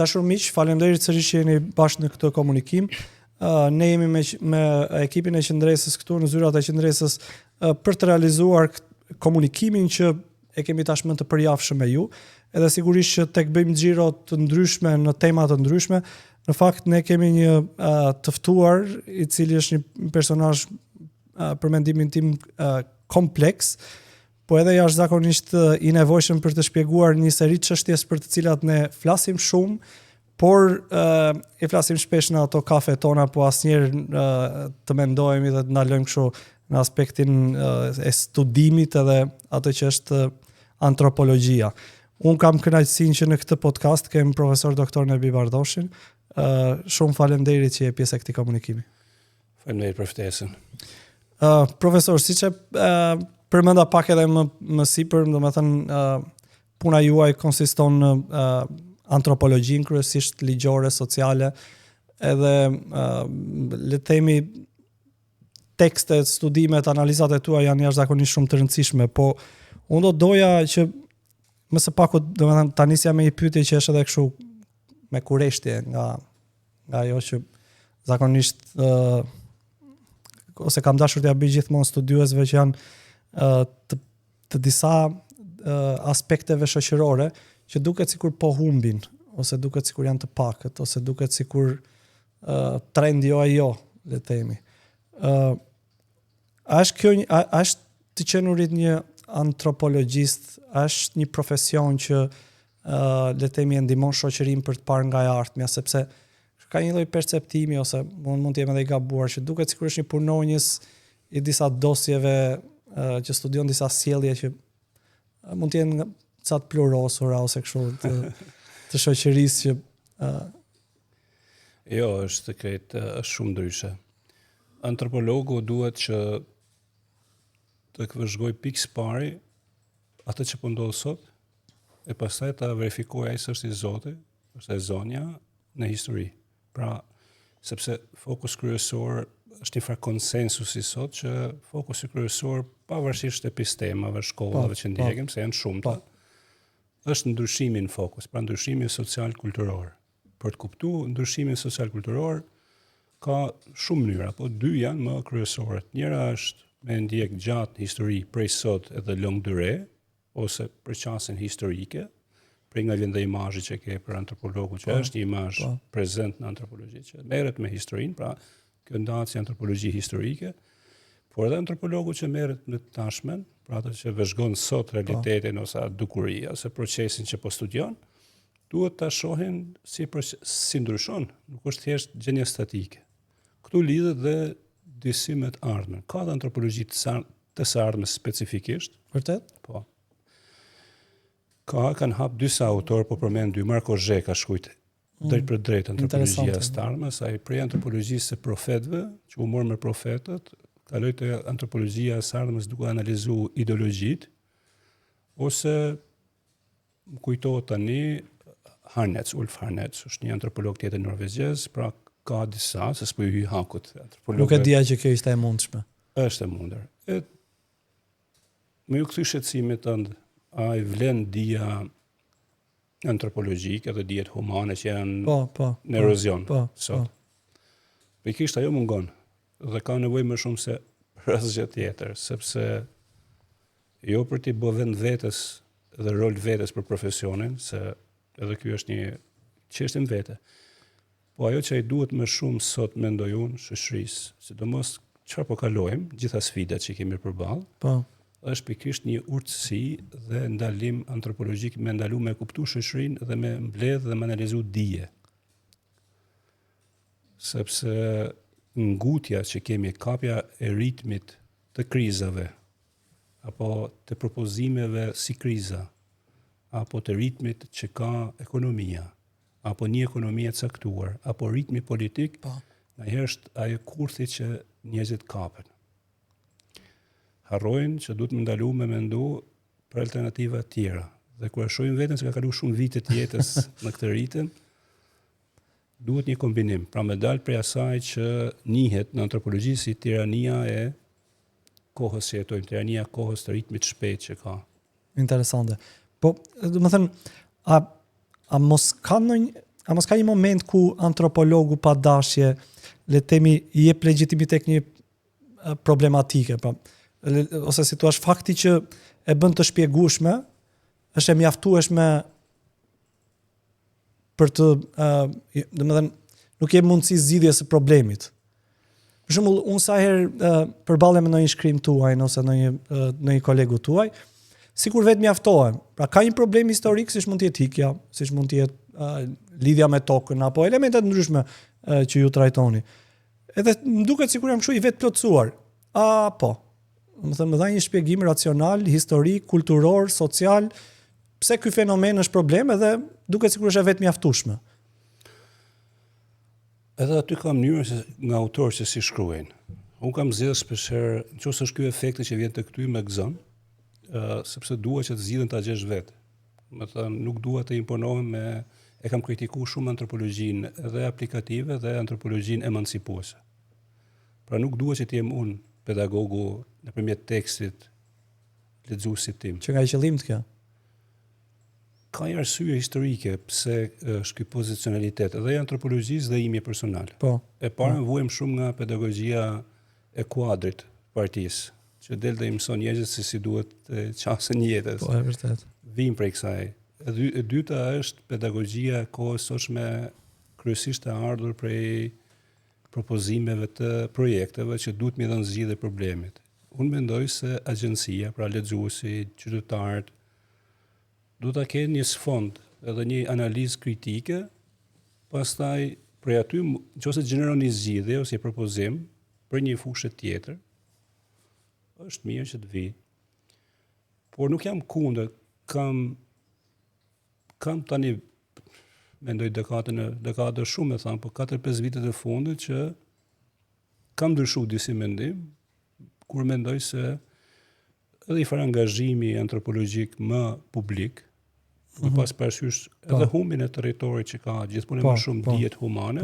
Dashur miq, faleminderit sërish që jeni bashkë në këtë komunikim. Ne jemi me ekipin e qendresës këtu në zyrat e qendresës për të realizuar komunikimin që e kemi tashmë të përjavshëm me ju, edhe sigurisht që tek bëjmë xhiro të ndryshme në tema të ndryshme. Në fakt ne kemi një të ftuar i cili është një personazh për mendimin tim kompleks, po edhe jashtëzakonisht i nevojshëm për të shpjeguar një seri çështjes për të cilat ne flasim shumë, por e flasim shpesh në ato kafe tona, po asnjëherë të mendojmë dhe të ndalojmë kështu në aspektin e studimit edhe atë që është antropologjia. Unë kam kënaqësinë që në këtë podcast kem profesor doktor Nebi Bardoshin. Shumë faleminderit që je pjesë e këtij komunikimi. Faleminderit për ftesën. Profesor, siç e përmenda pak edhe më sipër, domethënë puna juaj konsiston në antropologjinë kryesisht ligjore, sociale, edhe le të themi tekstet, studimet, analizat e tua janë jashtëzakonisht shumë të rëndësishme, po unë do doja që më së paku, domethënë ta nisja me një pyetje që është edhe kështu me kureshtje nga ajo që zakonisht ose kam dashur t'ia bëj gjithmonë studiuesve që janë të disa aspekteve shoqërore që duket sikur po humbin, ose duket sikur janë të pakët, ose duket sikur trendi jo ajo, le të themi. Është të qenurit një antropologjist, është një profesion që le të themi e ndihmon shoqërinë për të parë nga e ardhmja, sepse ka një lloj perceptimi ose mund të jem edhe i gabuar që duket sikur është një punonjës i disa dosjeve që studion disa sjellje që mund të jenë ca të plurosura ose kështu të shoqërisë që Jo, është është shumë ndryshe. Antropologu duhet që të vëzhgoj pikë pari atë që po ndodh sot e pastaj ta verifikojë ai s'është i Zoti, është e zonja në histori. Pra, sepse fokus kryesor është një farë konsensusi sot që fokusi kryesor pavarësisht epistemave, shkollave që ndjekim, se janë shumëta, është ndryshimi në fokus, pra ndryshimi social-kulturor. Për të kuptuar ndryshimin social-kulturor ka shumë mënyra, po dy janë më kryesorët. Njëra është me ndjek gjatë histori prej sot edhe long durée, ose për qasjen historike, për nga vjen dhe imazhi që ke për antropologu, që është një imazh prezent në antropologji, që merret me historinë, pra kjo ndahet si antropologji historike, por edhe antropologu që merret me tashmen, pra atë që vëzhgon sot realitetin ose dukuria, ose procesin që po studion, duhet ta shohin si ndryshon, nuk është thjesht gjendje statike. Këtu lidhet dhe disi me të ardhmen. Ka dhe antropologji të së ardhmes specifikisht. Vërtet? Po. Kanë hap disa autor, po përmend dy, Marko Zhe ka shkruajt drejt për drejt antropologjia e së ardhmes, ai prej antropologjisë së profetëve, që u mor me profetët, kaloi te antropologjia e së ardhmes duke analizuar ideologjitë, ose më kujtohet tani Ulf Harnets, është një antropolog tjetër norvegjez, pra ka disa, se s'po i hy hakut. Nuk e dija që kjo ishte e mundshme. Është e mundur. Me ju kthy shqetësimit tënd, a i vlen dia antropologjike dhe dijet humane që janë në erozion sot. Pikërisht ajo mungon dhe ka nevojë më shumë se për asgjë tjetër, sepse jo për t'i bë vend vetes dhe rol vetes për profesionin, se edhe ky është një çështje vete. Po ajo që ai duhet më shumë sot mendoj unë shoqërisë, sidomos çfarë po kalojmë, gjitha sfidat që kemi përballë. Është pikërisht një urtësi dhe ndalim antropologjik me ndalu me kuptu shoqërinë dhe me mbledh dhe me analizu dije. Sepse ngutja që kemi, kapja e ritmit të krizave, apo të propozimeve si kriza, apo të ritmit që ka ekonomia, apo një ekonomie caktuar, apo ritmi politik, ndonjëherë është ajo kurthi që njerëzit kapen. Harrojnë që duhet më ndalu me mendu për alternativa tjera. Dhe kur e shohim veten se ka kaluar shumë vite të jetës në këtë ritëm, duhet një kombinim. Pra me dal prej asaj që njihet në antropologji si tirania e kohës që jetojmë, tirania e kohës të ritmit shpejt që ka. Interesante. Po, do të thënë, a mos ka ndonjë, ama s'ka një moment ku antropologu pa dashje, le të themi, i jep legjitimitet tek një problematike, pra, ose si thua fakti që e bën të shpjegueshme, është e mjaftueshme për të, domethënë, nuk je mundësi zgjidhjes së problemit. Për shembull, unë sa herë përballem me ndonjë shkrim tuaj ose ndonjë kolegu tuaj, sikur vetë mjaftohem. Pra ka një problem historik, siç mund të jetë hikja, siç mund të jetë lidhja me tokën apo elemente të ndryshme që ju trajtoni. Edhe më duket sikur jam kështu i vetë plotësuar. Po. Më dha një shpjegim racional, historik, kulturor, social, pse ky fenomen është problem edhe duket sikur është e vetë mjaftueshme. Edhe aty ka mënyrë nga autorë që si shkruajnë. Unë kam zgjedhur shpeshherë, nëse është ky efekti që vjen tek ty me gëzon, sepse dua që të zgjidhen ta gjesh vetë. Do të thënë, nuk dua të imponohem me e kam kritikuar shumë antropologjinë edhe aplikative dhe antropologjinë emancipuese. Pra nuk dua që të jem unë pedagogu nëpërmjet tekstit lexuesit tim. Që nga qëllim të kjo. Ka një arsye historike pse është ky pozicionalitet edhe i antropologjisë dhe imi personal. Po. E para vuajm shumë nga pedagogjia e kuadrit partisë, që del dhe i mëson njerëzit se si duhet të qasen jetës. Po, e vërtet. Vim prej kësaj. E dyta është pedagogjia e kohës sotshme, kryesisht e ardhur prej propozimeve të projekteve që duhet mi dhënë zgjidhje problemit. Unë mendoj se agjencia, pra lexuesi, qytetarët, duhet ta kenë një sfond edhe një analizë kritike, pastaj prej aty nëse gjeneron një zgjidhje ose një propozim për një fushë tjetër, është mirë që të vi. Por nuk jam kundër, kam tani mendoj dekadë shumë e thamë, po 4-5 vitet e fundit që kam ndryshuar disi mendim, kur mendoj se edhe i farë angazhimi antropologjik më publik, me pas parasysh edhe humbin e territorit që ka gjithmonë më shumë dijet humane,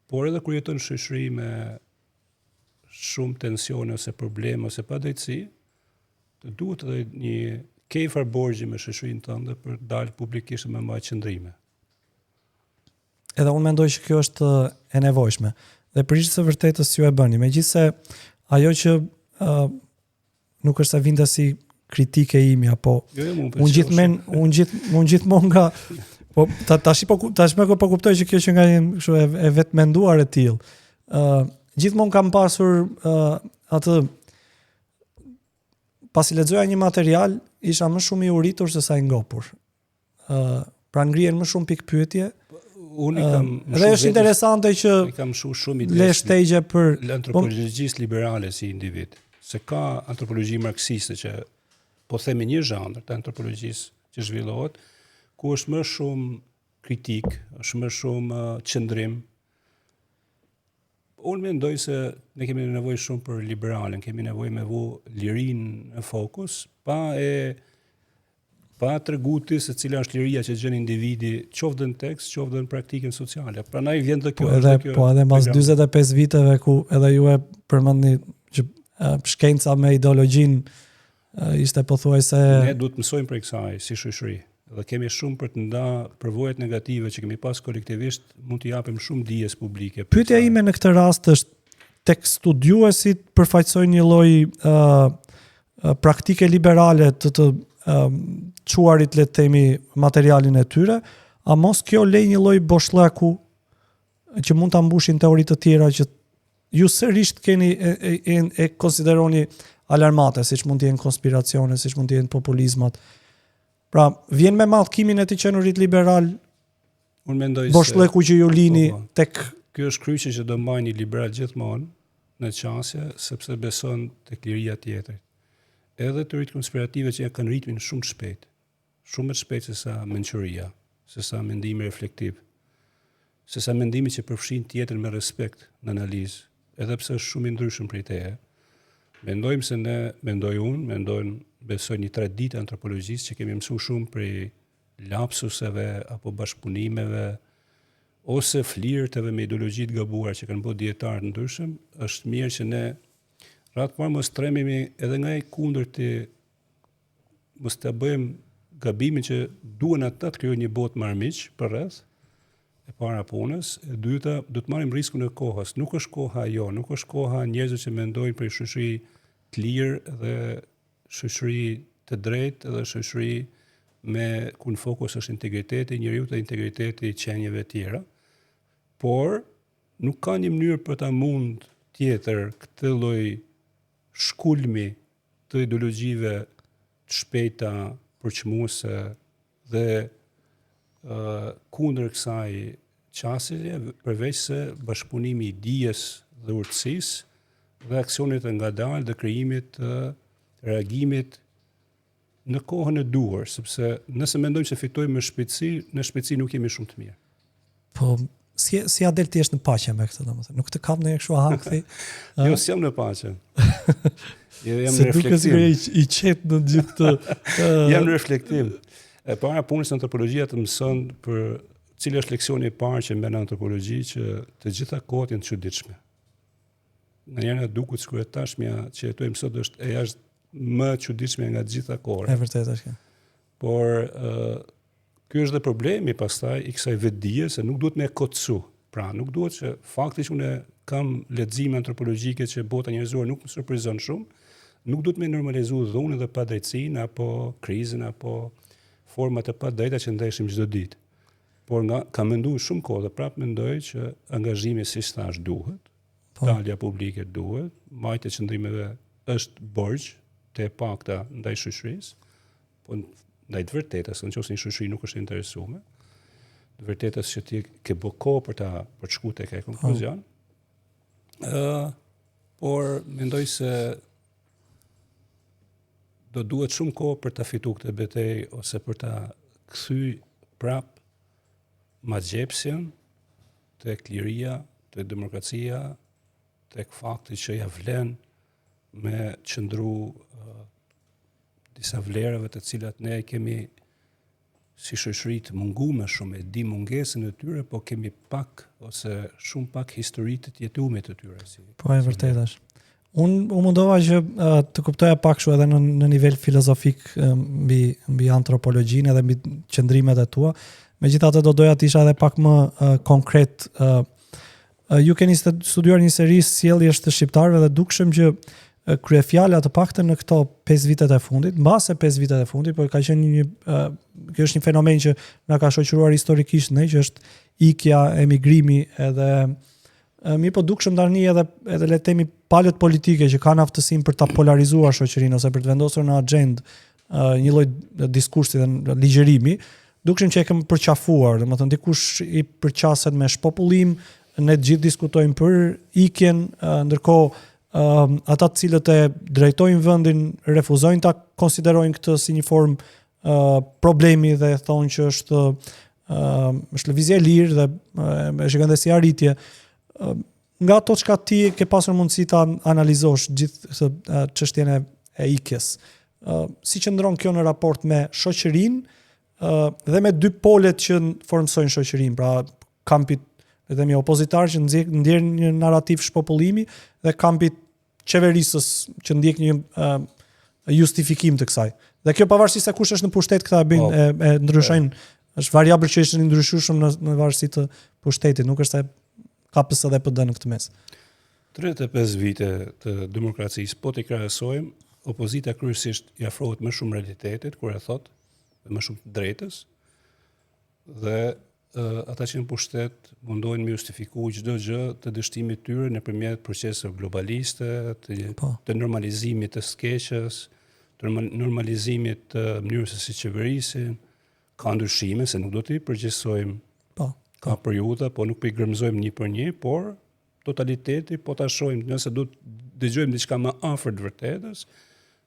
por edhe kur jeton në shoqëri me shumë tensione ose probleme ose padrejtësi, të duhet edhe një ke farborgji me shoqërinë tënde për dalë publikisht me mbaj qëndrime. Edhe unë mendoj që kjo është e nevojshme. Dhe për ishte së vërtetës ju e bëni. Megjithse ajo që nuk është sa vinte si kritike ime apo unë gjithmonë nga po tashmë po kuptoj që kjo që nga kështu e vetë menduar e tillë. Gjithmonë kam pasur atë pasi lexoja një material, isha më shumë i uritur se sa i ngopur. Pra ngrihen më shumë pikë pyetje. Unë kam dhe është interesante që kam shumë le shtegje për antropologjisë liberale si individ. Se ka antropologji marksiste që po themi një zhanër të antropologjisë që zhvillohet, ku është më shumë kritik, është më shumë qëndrim. Unë mendoj se ne kemi nevojë shumë për liberalen, kemi nevojë me vu lirinë në fokus, pa treguti se cila është liria që gjen individi, qoftë në tekst, qoftë në praktikën sociale. Prandaj vjen të kjo. Po edhe mbas 45 viteve ku edhe ju e përmendni që shkenca me ideologjinë ishte pothuajse ne duhet mësojmë prej kësaj si shoqëri. Dhe kemi shumë për të nda përvojat negative që kemi pas kolektivisht, mund të japim shumë dijes publike. Pyetja ime në këtë rast është tek studiuesit përfaqësojnë një lloj praktike liberale të çuarit le të themi materialin e tyre, a mos kjo lej një lloj boshllëku që mund ta mbushin teori të tjera që ju sërish keni e konsideroni alarmate, siç mund të jenë konspiracione, siç mund të jenë populizmat. Pra, vjen me mallkimin e të qenurit liberal. Unë mendoj boshllëku që ju lini tek ky është kryqi që do mbajnë një liberal gjithmonë në qasje, sepse beson tek liria tjetër. Edhe teoritë konspirative që kanë ritmin shumë të shpejt. Shumë më të shpejt se sa mençuria, se sa mendimi reflektiv, se sa mendimi që përfshin tjetër me respekt në analizë, edhe pse është shumë i ndryshëm prej teje. Mendojmë se ne, besoj një traditë antropologjisë që kemi mësuar shumë prej lapsuseve apo bashkëpunimeve ose flirteve me ideologji të gabuara që kanë bërë dietarë të ndryshëm, është mirë që ne ratë parë mos trememi edhe nga i kundërti, mos ta bëjmë gabimin që duhen ata të krijojnë një botë marrëmiq për rreth e para punës, e dyta do të marrim riskun e kohës. Nuk është koha nuk është koha njerëzve që mendojnë për shoqëri të lirë dhe shoqëri të drejtë dhe shoqëri me ku në fokus është integriteti i njeriut dhe integriteti i qenieve tjera. Por nuk ka një mënyrë për ta mund tjetër këtë lloj shkulmi të ideologjive të shpejta, përçmuese dhe kundër kësaj qasjeje, përveç se bashkëpunimi i dijes dhe urtësisë dhe aksionit të ngadalë dhe krijimit të reagimit në kohën e duhur, sepse nëse mendojmë se fitojmë me shpejtësi, në shpejtësi nuk jemi shumë të mirë. Po, si Adel ti është në paqe me këtë, domethënë. Nuk të kam ndonjë kështu hakthi. Jo, s'jam në paqe. Jam Se në duket reflektim. i qetë në gjithë të Jam në reflektim. E para punës në antropologjia të mëson për cili është leksioni i parë që mbën antropologji që të gjitha kohët janë të çuditshme. Në njëra duket sikur e tashmja që jetojmë sot është e jashtë më e çuditshme nga të gjitha kohërat. E vërtetë është kjo. Por ky është dhe problemi pastaj i kësaj vetdije se nuk duhet me kotsu. Pra, nuk duhet që fakti që unë kam lexime antropologjike që bota njerëzore nuk më surprizon shumë, nuk duhet me normalizu dhunën dhe padrejtësinë apo krizën apo format e padrejta që ndeshim çdo ditë. Por kam menduar shumë kohë dhe prapë mendoj që angazhimi si thash duhet, dalja publike duhet, mbajtja e qëndrimeve është borxh të pakta ndaj shoqërisë, po ndaj të vërtetës, nëse një shoqëri nuk është interesuar, të vërtetës që ti ke bë kohë për të shkuar tek ai konkluzion. Por mendoj se do duhet shumë kohë për ta fituar këtë betejë ose për ta kthy prap magjepsjen tek liria, tek demokracia, tek fakti që ja vlen me qëndru disa vlerave të cilat ne kemi si shoqëri të munguar shumë, e di mungesën e tyre, po kemi pak ose shumë pak histori të jetumit të tyre. Po e vërtetë është. Unë mundova që të kuptoja pak kështu edhe në nivel filozofik mbi antropologjinë edhe mbi qëndrimet e tua. Megjithatë do doja të isha edhe pak më konkret. Ju keni studiuar një seri sjelljesh të shqiptarëve dhe dukshëm që kryefjala të paktën në këto 5 vitet e fundit, mbase 5 vitet e fundit, por ka qenë kjo është një fenomen që na ka shoqëruar historikisht ne, që është ikja, emigrimi edhe mirë po dukshëm tani edhe le të themi palët politike që kanë aftësinë për ta polarizuar shoqërinë ose për të vendosur në agjendë një lloj diskursi dhe ligjërimi, dukshëm që e kemi përqafuar, domethënë dikush i përqaset me shpopullim, ne të gjithë diskutojmë për ikjen, ndërkohë ata të cilët e drejtojnë vendin refuzojnë ta konsiderojnë këtë si një formë problemi dhe thonë që është lëvizje e lirë dhe e shikojnë dhe si arritje. Nga ato çka ti ke pasur mundësi ta analizosh gjithë çështjen e ikjes. Si qëndron kjo në raport me shoqërinë dhe me dy polet që formsojnë shoqërinë, pra kampit le të themi opozitar që ndjer një narrativ shpopullimi dhe kampit qeverisës që ndjek një justifikim të kësaj. Dhe kjo pavarësisht se kush është në pushtet, këta e ndryshojnë, është variabël që është ndryshueshëm në varësi të pushtetit, nuk është se ka PS dhe PD në këtë mes. 35 vite të demokracisë, po t'i krahasojmë, opozita kryesisht i afrohet më shumë realitetit, kur e thot, dhe më shumë të drejtës, dhe ata që në pushtet mundohen me justifiku çdo gjë të dështimit tyre nëpërmjet proceseve globaliste, të normalizimit të skeqës, të normalizimit të mënyrës se si qeverisin, ka ndryshime se nuk do t'i përgjegjësojmë. Ka periudha, po nuk po i gërmëzojmë një për një, por totaliteti po ta shohim, nëse do të dëgjojmë diçka më afër të vërtetës,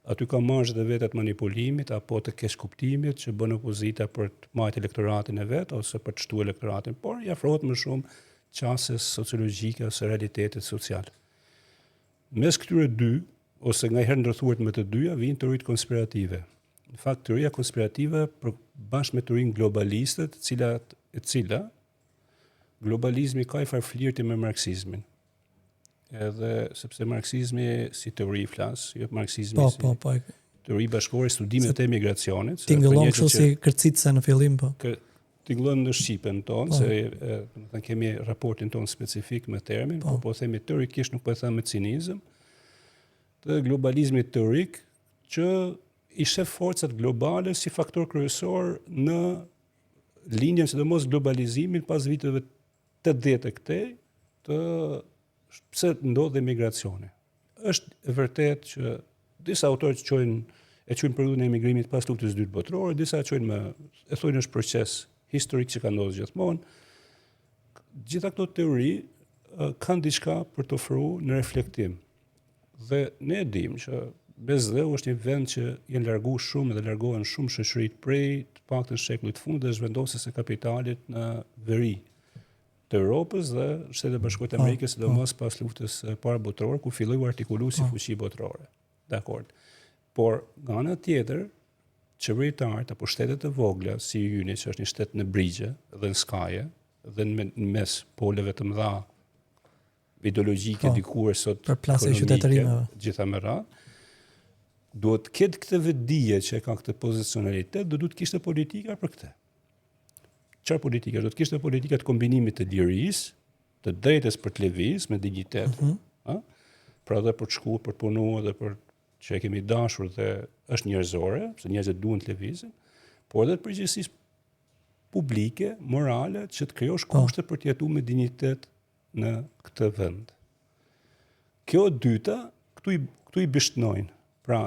aty ka marrëzhet e veta të manipulimit apo të keqkuptimit që bën opozita për të marrë elektoratin e vet ose për të shtuar elektoratin, por i afrohet më shumë qasjes sociologjike ose realitetit social. Mes këtyre dy, ose nga herë ndërthuar me të dyja, vijnë teoritë konspirative. Në fakt, teoria konspirative bashkë me teorinë globaliste, e cila globalizmi ka i farflirti me marksizmin. Edhe sepse marksizmi si teori flas, jo marksizmi si teori bashkëore studimet e emigracionit. Tingëllon kështu si kërcitse në fillim, po. Tingëllon në shqipen tonë, se kemi raportin tonë specifik me termin, po themi teorikisht, nuk po e them me cinizëm, të globalizmit teorik që i shef forcat globale si faktor kryesor në linjën sidomos globalizimin pas viteve 80 e këtej, pse ndodh emigracioni. Është e vërtet që disa autorë e quajnë periudhën e emigrimit pas luftës së dytë botërore, disa e thonë është proces historik që ka ndodhur gjithmonë. Gjitha këto teori kanë diçka për të ofruar në reflektim. Dhe ne e dimë që Bezdeu është një vend që janë larguar shumë dhe largohen shumë shoqërit prej të paktën shekullit të fundit dhe zhvendosjes së kapitalit në veri të Europës dhe Shtetet Bashkuara të Amerikës, sidomos pas luftës parë botërore, ku filloi u artikulu si fuqi botërore. Dakord. Por nga ana tjetër, qeveritarët apo shtetet e vogla si Yni, që është një shtet në brigje dhe në skaje dhe në mes poleve të mëdha ideologjike dikur sot ekonomike, gjitha me radhë, duhet ketë këtë vetdije që ka këtë pozicionalitet, do duhet kishte politika për këtë. Çfarë politika? Do të kishte politika të kombinimit të lirisë, të drejtës për të lëvizur me dignitet, pra edhe për të shkuar, për të punuar dhe për që e kemi dashur dhe është njerëzore, se njerëzit duhen të lëvizin, por edhe të përgjegjësisë publike, morale, që të krijosh kushte për të jetuar me dignitet në këtë vend. Kjo e dyta, këtu i bishtnojnë. Pra,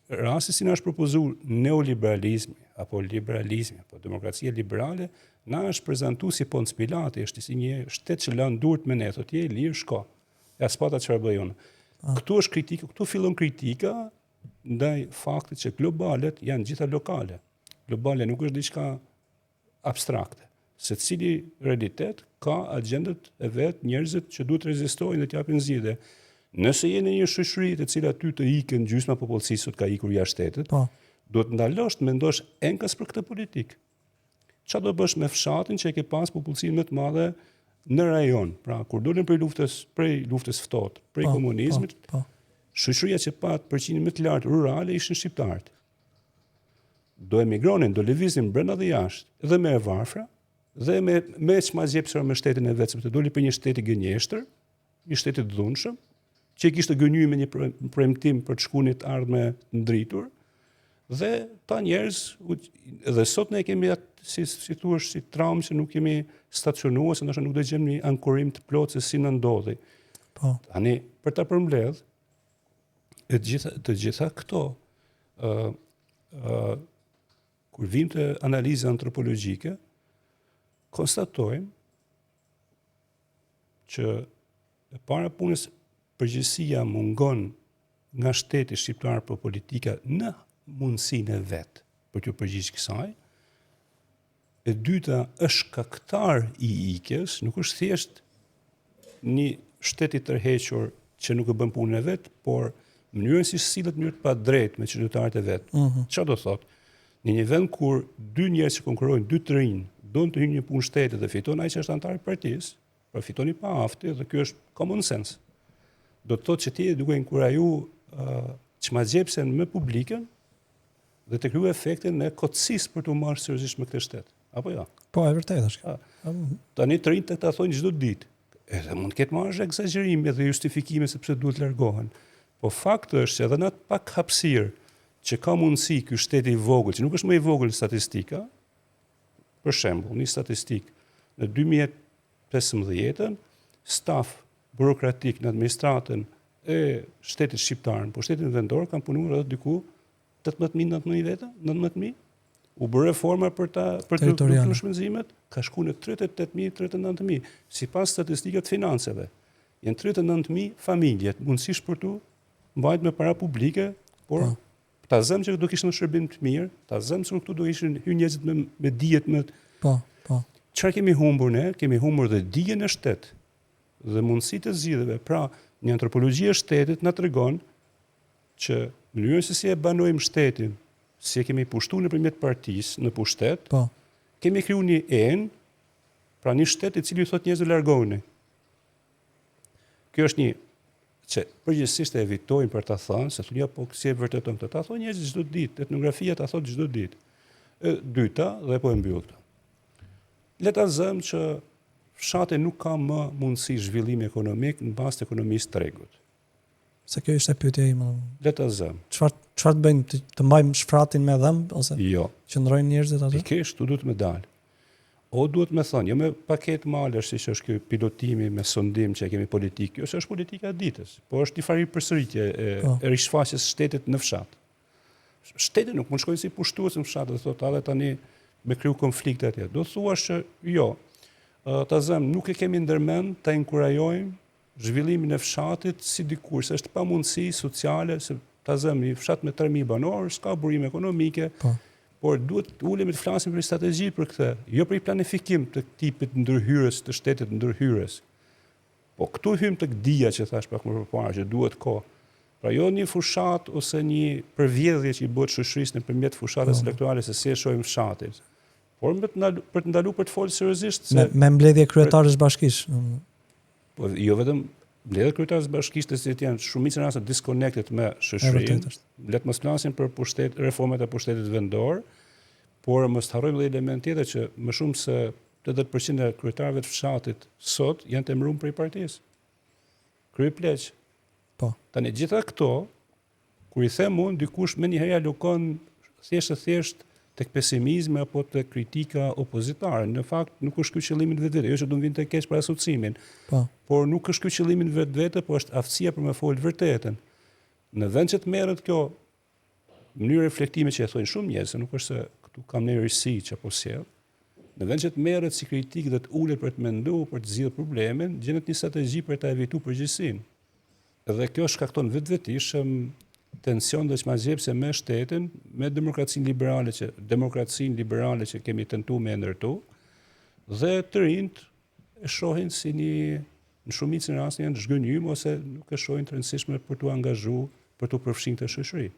rasti si na është propozuar neoliberalizmi, apo liberalizmi, apo demokracia liberale, na është prezantuar si Ponc Pilati, është si një shtet që lanë durt me ne, thotë je lirë, shko. Ja s'pata çfarë bëj unë. Këtu është kritika, këtu fillon kritika ndaj faktit që globalet janë gjitha lokale. Globale nuk është diçka abstrakte. Secili realitet ka agjendat e vet, njerëzit që duhet rezistojnë dhe t'japin zgjidhje. Nëse jeni një shoqëri e cila ty të ikën gjysma popullsisë sot ka ikur jashtë shtetit, duhet ndalosh të mendosh enkas për këtë politikë. Çfarë do bësh me fshatin që e ke pas popullsinë më të madhe në rajon? Pra, kur dolën prej luftës ftohtë, prej komunizmit, shoqëria që pat përqindjen më të lartë rurale ishin shqiptarët. Do emigronin, do lëviznin brenda dhe jashtë, dhe me e varfra, dhe me çmazjepsura me shtetin e vet, sepse doli për një shtet i gënjeshtër, një shtet i dhunshëm, që i kishte gënjur me një premtim për të shkunit ardhme ndritur, dhe ta njerëz, dhe sot ne kemi atë, si thuash, si traumë që nuk kemi stacionuar, se ndoshta nuk do gjejmë një ankorim të plotë se si na ndodhi. Tani, për ta përmbledh, të gjitha këto, kur vim të analiza antropologjike, konstatojmë që e para punës përgjësia mungon nga shteti shqiptar për politika në mundësinë e vet për të përgjigjur kësaj. E dyta është kaktar i ikjes, nuk është thjesht një shtet i tërhequr që nuk e bën punën e vet, por mënyrën si sillet mënyrë të padrejtë me qytetarët e vet. Çfarë do thotë? Në një vend kur dy njerëz që konkurrojnë, dy të rinj, doin të hyjnë në punë shteti dhe fiton ai që është antar i partisë, por fiton i pa aftë dhe ky është common sense. Do të thotë që ti duke inkuraju çmazjepsen me publikën dhe të kriju efektin e kotësisë për të marrë seriozisht me këtë shtet. Apo jo? Po, e vërtetë është. Tani të rinjtë ta thonë çdo ditë. Edhe mund të ketë marrë egzagjerime dhe justifikime sepse duhet largohen. Po fakti është që edhe në atë pak hapësirë që ka mundësi ky shteti i vogël, që nuk është më i vogël statistika, për shembull, një statistikë në 2015 staf burokratik në administratën e shtetit shqiptar, po shtetin vendor kanë punuar edhe diku 18.000-19.000 veta, 19.000. U bë reforma për të dhënë shpenzimet, ka shkuar në 38.000-39.000. Sipas statistikave të financave, janë 39.000 familjet mundësisht për tu mbajtur me para publike, por ta zëmë që do kishin shërbim të mirë, ta zëmë se këtu do ishin hyrë njerëzit me dijet më. Çfarë kemi humbur ne? Kemi humbur dhe dijen e shtet dhe mundësitë e zgjidhjeve. Pra, një antropologji e shtetit na tregon që mënyrën se si e banojmë shtetin, si e kemi pushtuar nëpërmjet partisë në pushtet, kemi krijuar një enë, pra një shtet i cili thotë njerëzve largohuni. Kjo është një që përgjithsisht e evitojnë për ta thënë, se thonë ja po si e vërteton këtë. Ta thonë njerëzit çdo ditë, etnografia ta thotë çdo ditë. E dyta, dhe po e mbyll këtë. Le ta zëmë që fshati nuk ka më mundësi zhvillimi ekonomik në bazë të ekonomisë tregut. Se kjo ishte pyetja ime. Le ta zëmë. Çfarë të bëjmë, të mbajmë shfratin me dhëmb ose Jo. qëndrojnë njerëzit aty? Pikërisht, tu duhet me dalë. O duhet me thonë, jo me paket malësh, siç është ky pilotimi me sondim që e kemi politikë. Kjo është politika e ditës, po është një farë përsëritje e rishfaqjes së shtetit në fshat. Shteti nuk mund shkojnë si pushtues në fshat, dhe thotë edhe tani me kriju konflikte atje. Do thuash që jo, ta zëm, nuk e kemi ndërmend ta inkurajojmë zhvillimin e fshatit si dikur, se është pamundësi sociale, se ta zëm, një fshat me 3.000 banor, s'ka burim ekonomike, por duhet ulemi të flasim për strategji për këtë, jo për planifikim të tipit ndërhyrës, të shtetit ndërhyrës. Po këtu hym të dia që thash pak më përpara, që duhet kohë. Pra jo një fushat ose një përvjedhje që i bëhet shoqërisë nëpërmjet fushatës elektorale se si e shohim fshatin. Por për të ndaluar për të folur seriozisht me mbledhje kryetarësh bashkisë. Po jo vetëm mbledhje kryetarësh bashkisë që janë shumicën e rasteve disconnected me shoqërinë. Le të mos flasim për reformat e pushtetit vendor, por mos harrojmë edhe element tjetër që më shumë se 80% e kryetarëve të fshatit sot janë të emëruar prej partisë. Kryepleq. Po. Tani gjitha këto, kur i them unë, dikush me njëherë alokon thjesht tek pesimizmi apo tek kritika opozitare. Në fakt nuk është ky qëllimi vetvete, jo që do të vinë të keq për asociimin. Po. Por nuk është ky qëllimi vetvete, por është aftësia për me folë vërtetën. Në vend që të merret kjo mënyrë reflektime që e thonë shumë njerëz, se nuk është se këtu kam në rësi që apo sjell. Në vend që të merret si kritikë dhe të ulet për të menduar, për të zgjidhur problemin, gjendet një strategji për ta evituar përgjegjësinë. Dhe kjo shkakton vetvetisht tension dhe çmazjepse me shtetin, me demokracinë liberale që kemi tentuar me ndërtu, dhe të rinjt e shohin si në shumicën e rasteve janë zhgënjym ose nuk e shohin të rëndësishme për t'u angazhuar, për t'u përfshirë të shoqëri.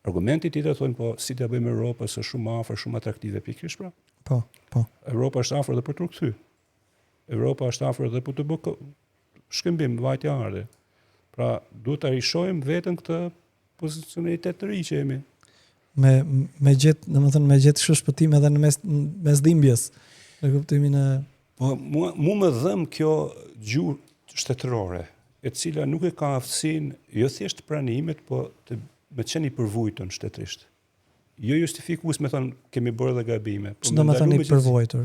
Argumenti tjetër thonë po si t'ia bëjmë Europën se shumë afër, shumë atraktive pikërisht pra. Po. Europa është afër edhe për t'u kthy. Europa është afër edhe për të bërë shkëmbim vajtje ardhe. Pra, duhet ta rishohim veten këtë pozicionalitet të ri që jemi. Me gjetë kështu shpëtim edhe në mes dhimbjes, në kuptimin e... Po, mu më dhëm kjo gjuhë shtetërore, e cila nuk e ka aftësinë, jo thjesht pranimet, po me qenë i përvujtën shtetërisht. Jo justifikues me thonë kemi bërë dhe gabime. Ç'do të thënë i përvojtur?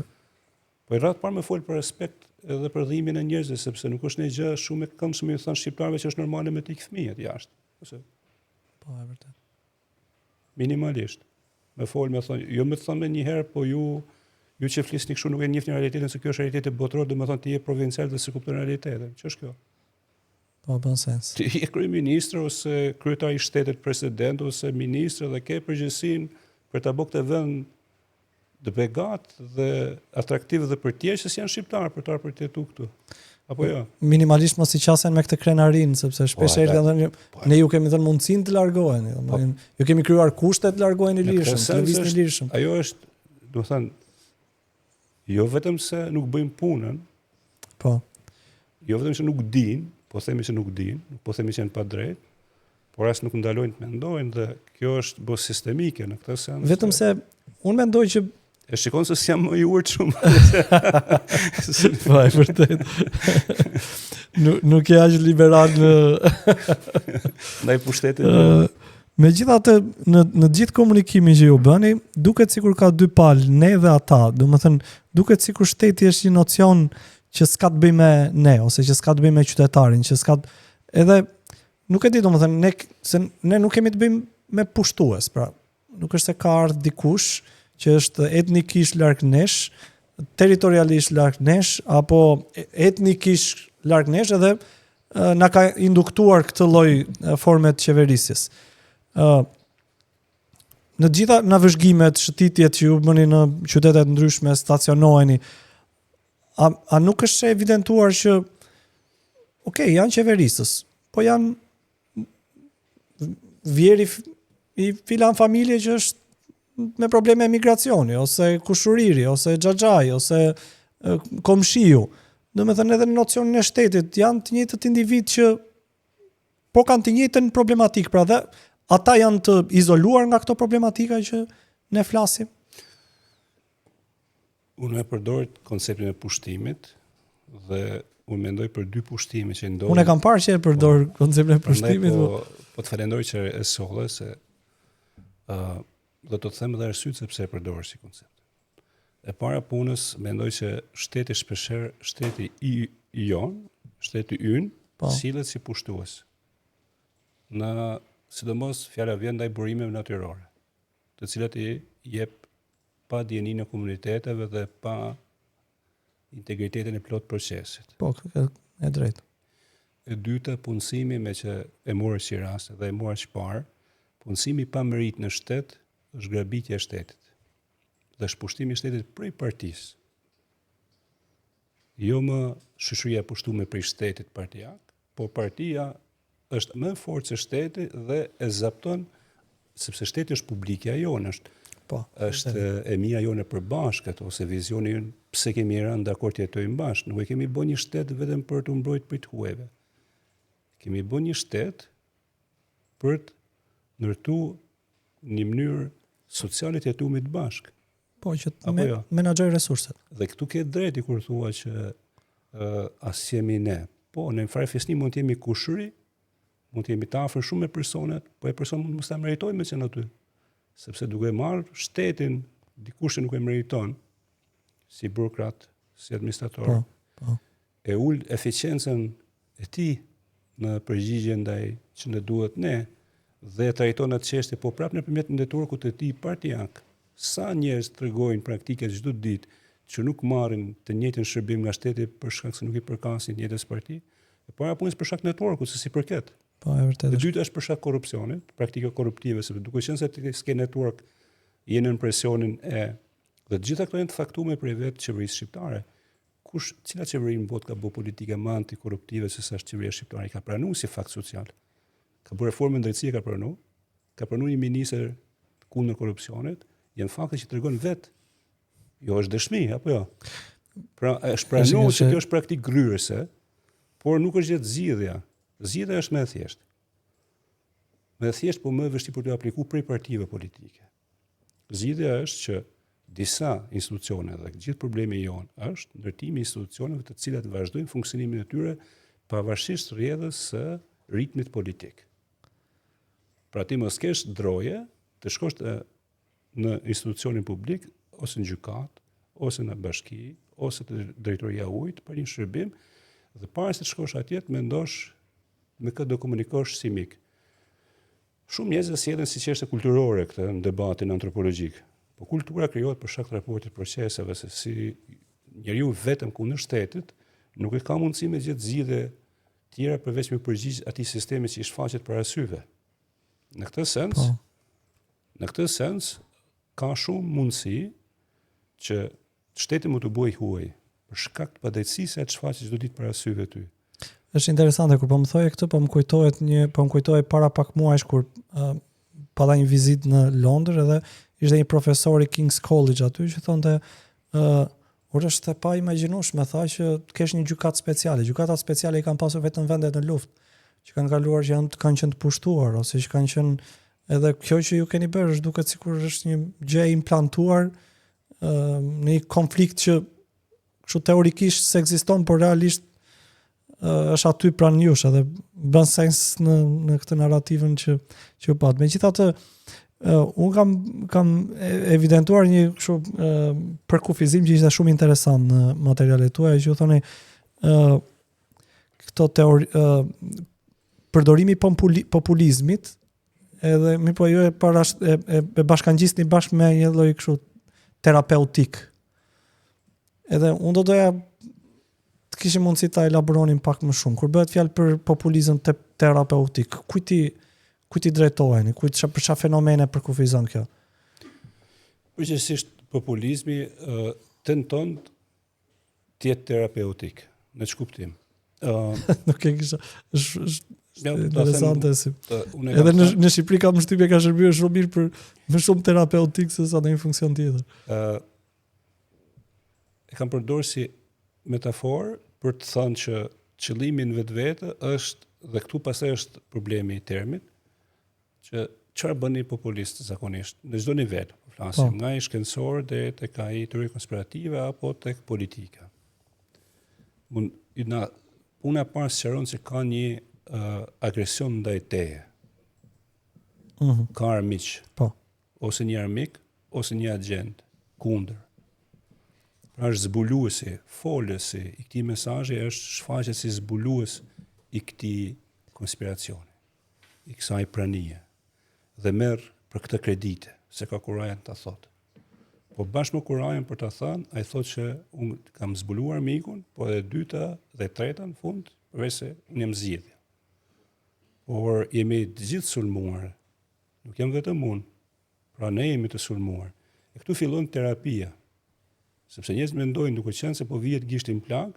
Po i radh parë me fol për respekt edhe për dhimbjen e njerëzve, sepse nuk është një gjë shumë e këndshme i thënë shqiptarëve që është normale me të ikë fëmijët jashtë. Ose po e vërtet. Minimalisht. Me fol me thonë, jo më thonë një herë, po ju që flisni kështu nuk e njihni realitetin, se kjo është realiteti botëror, do të thonë ti je provincial dhe se kupton realitetin. Ç'është kjo? Po bën sens. Ti je kryeministër ose kryetari i shtetit, president ose ministër dhe ke përgjegjësinë për ta bërë këtë vend të begat dhe atraktiv dhe për tjerë që janë shqiptarë për të arpërtetu këtu. Apo jo? Minimalisht mos i qasen me këtë krenarin, sepse shpesh ne ju kemi dhënë mundësinë të largoheni, ju kemi krijuar kushte të largoheni lirshëm, të lëvizni lirshëm. Ajo është, do të thënë, jo vetëm se nuk bëjmë punën, po. Jo vetëm se nuk dinë, po themi se nuk dinë, po themi që janë pa drejt, por as nuk ndalojnë të mendojnë dhe kjo është bo sistemike në këtë sens. Vetëm se unë mendoj që e shikon se s'jam më i urt shumë. Po, e vërtet. Nuk e aq liberal në ndaj pushtetit. Megjithatë në gjithë komunikimin që ju bëni, duket sikur ka dy palë, ne dhe ata. Domethënë, duket sikur shteti është një nocion që s'ka të bëjë me ne ose që s'ka të bëjë me qytetarin, që s'ka edhe nuk e di, domethënë ne nuk kemi të bëjmë me pushtues, pra nuk është se ka ardhur dikush që është etnikisht larg nesh, territorialisht larg nesh apo etnikisht larg nesh edhe na ka induktuar këtë lloj forme të qeverisjes. Në gjitha navëzhgimet, shëtitjet që ju bëni në qytete të ndryshme, stacionoheni, a nuk është evidentuar që janë qeverisës, po janë vjeri i filan familje që është me probleme emigracioni, ose kushuriri, ose xhaxhai, ose komshiu. domethënë edhe në nocionin e shtetit, janë të njëjtët individ që po kanë të njëjtën problematik, pra dhe ata janë të izoluar nga këto problematika që ne flasim. Unë e përdor konceptin e pushtimit dhe unë mendoj për dy pushtime që ndodhin. Unë e kam parë që e përdor konceptin e pushtimit. Po të falenderoj që e solle se do të them edhe arsyet sepse e përdor si koncept. E para punës mendoj që shteti shpeshherë, shteti i jon, shteti ynë, sillet si pushtues. Sidomos fjala vjen ndaj burimeve natyrore, të cilat i jep pa dieninë e komuniteteve dhe pa integritetin e plot procesit. Po, e drejtë. E dyta, punësimi me që e morë si rast dhe e morë që parë, punësimi pa merit në shtet është grabitja e shtetit. Dhe shpushtimi i shtetit prej partisë. Jo më shoqëria pushtuar prej shtetit partijak, por partia është më fort se shteti dhe e zapton sepse shteti është publikja jonë, është e mia jonë e përbashkët ose vizioni ynë pse kemi rënë dakord të jetojmë bashkë. Nuk e kemi bën një shtet vetëm për të mbrojtur prej të huajve. Kemi bën një shtet për të ndërtuar një mënyrë sociale të jetumit bashkë. Po, që të menaxhoj resurset. Dhe këtu ke drejti kur thua që as jemi ne. Po, në fare fesni mund të jemi kushëri, mund të jemi të afër shumë me personat, po e person mund mos ta meritojmë me qenë aty. Sepse duke marrë shtetin, dikush që nuk e meriton, si burokrat, si administrator, e ul eficiencën e tij në përgjigje ndaj që ne duhet ne, dhe e trajton atë çështje po prapë nëpërmjet networkut të tij partijak. Sa njerëz tregojnë praktike çdo ditë që nuk marrin të njëjtin shërbim nga shteti për shkak se nuk i përkasin njëjtës parti, e para punës për shkak networkut, se si përket. Po, e vërtetë. E dyta është për shkak korrupsionit, praktika korruptive, sepse duke qenë se ti s'ke network, jeni në presionin e dhe të gjitha këto janë të faktuar prej vetë qeverisë shqiptare. Cila qeveri në botë ka bërë politike më antikorruptive se sa qeveria shqiptare? I ka pranuar si fakt social. Ka bërë reformën drejtësie, ka pranuar një ministër kundër korrupsionit, janë fakte që tregon vetë. Jo është dëshmi, apo jo? Pra, është pranuar se kjo është praktikë gryrëse, por nuk është gjithë zgjidhja. Zgjidhja është më e thjeshtë. Më e thjeshtë, po më e vështirë për të aplikuar prej partive politike. Zgjidhja është që disa institucione dhe gjithë problemi jonë është ndërtimi i institucioneve të cilat vazhdojnë funksionimin e tyre pavarësisht rrjedhës së ritmit politik. Pra ti mos kesh droje të shkosh në institucionin publik ose në gjykat, ose në bashki, ose të drejtoria ujit për një shërbim dhe para se të shkosh atje të mendosh me këtë do komunikosh si mik. Shumë njerëz sjellin si çështje kulturore këtë në debatin antropologjik. Po kultura krijohet për shkak të raportit proceseve, se si njeriu vetëm kundër shtetit nuk e ka mundësi me gjithë zgjidhje tjera përveç me përgjigj atij sistemi që i shfaqet para syve. Në këtë sens ka shumë mundësi që shteti mund të bëjë huaj për shkak të padrejtësisë që shfaqet çdo ditë para syve ty. Është interesante kur po më thoje këtë, po më kujtohet para pak muajsh kur pata një vizitë në Londër edhe ishte një profesor i King's College aty që thonte është e pa imagjinueshme, tha që të kesh një gjykatë speciale. Gjykatat speciale i kanë pasur vetëm vendet në luftë, që kanë kaluar që kanë qenë të pushtuar ose që kanë qenë edhe kjo që ju keni bërë është duket sikur është një gjë e implantuar në një konflikt që kështu teorikisht se ekziston, por realisht është aty pranë jush edhe bën sens në këtë narrativën që u pat. Megjithatë, unë kam evidentuar një kështu përkufizim që ishte shumë interesant në materialet tuaja, që u thoni këto teori përdorimi populizmit edhe mi po ju e bashkangjisni bashkë me një lloj kështu terapeutik. Edhe unë do doja të kishim mundësi ta elaboronim pak më shumë. Kur bëhet fjalë për populizëm terapeutik, kujt i drejtoheni? Për çfarë fenomene përkufizon kjo? Përgjithsisht populizmi tenton të jetë terapeutik. Në ç'kuptim? Nuk e kisha interesante si. Edhe në Shqipëri kam shtypje ka shërbyer shumë mirë për më shumë terapeutik se sa në një funksion tjetër. E kam përdorur si metaforë për të thënë që qëllimi në vetvete është, dhe këtu pastaj është problemi i termit, që çfarë bën një populist zakonisht në çdo nivel, flasim nga i shkencor deri tek ai teori konspirative apo tek politika. Puna e parë sqaron se ka një agresion ndaj teje. Ka armiq. Po. Ose një armik, ose një agent kundër. Pra është zbuluesi, folësi i këtij mesazhi është shfaqet si zbulues i këtij konspiracioni, i kësaj pranie. Dhe merr për këtë kredite, se ka kurajen ta thotë. Po bashkë me kurajen për ta thënë, ai thotë që unë kam zbuluar mikun, po edhe dyta dhe treta në fund, përveç se unë jam zgjidhja. Por jemi të gjithë sulmuar, nuk jam vetëm unë, pra ne jemi të sulmuar. E këtu fillon terapia, sepse njerëzit mendojnë duke qenë se po vihet gishtin plag,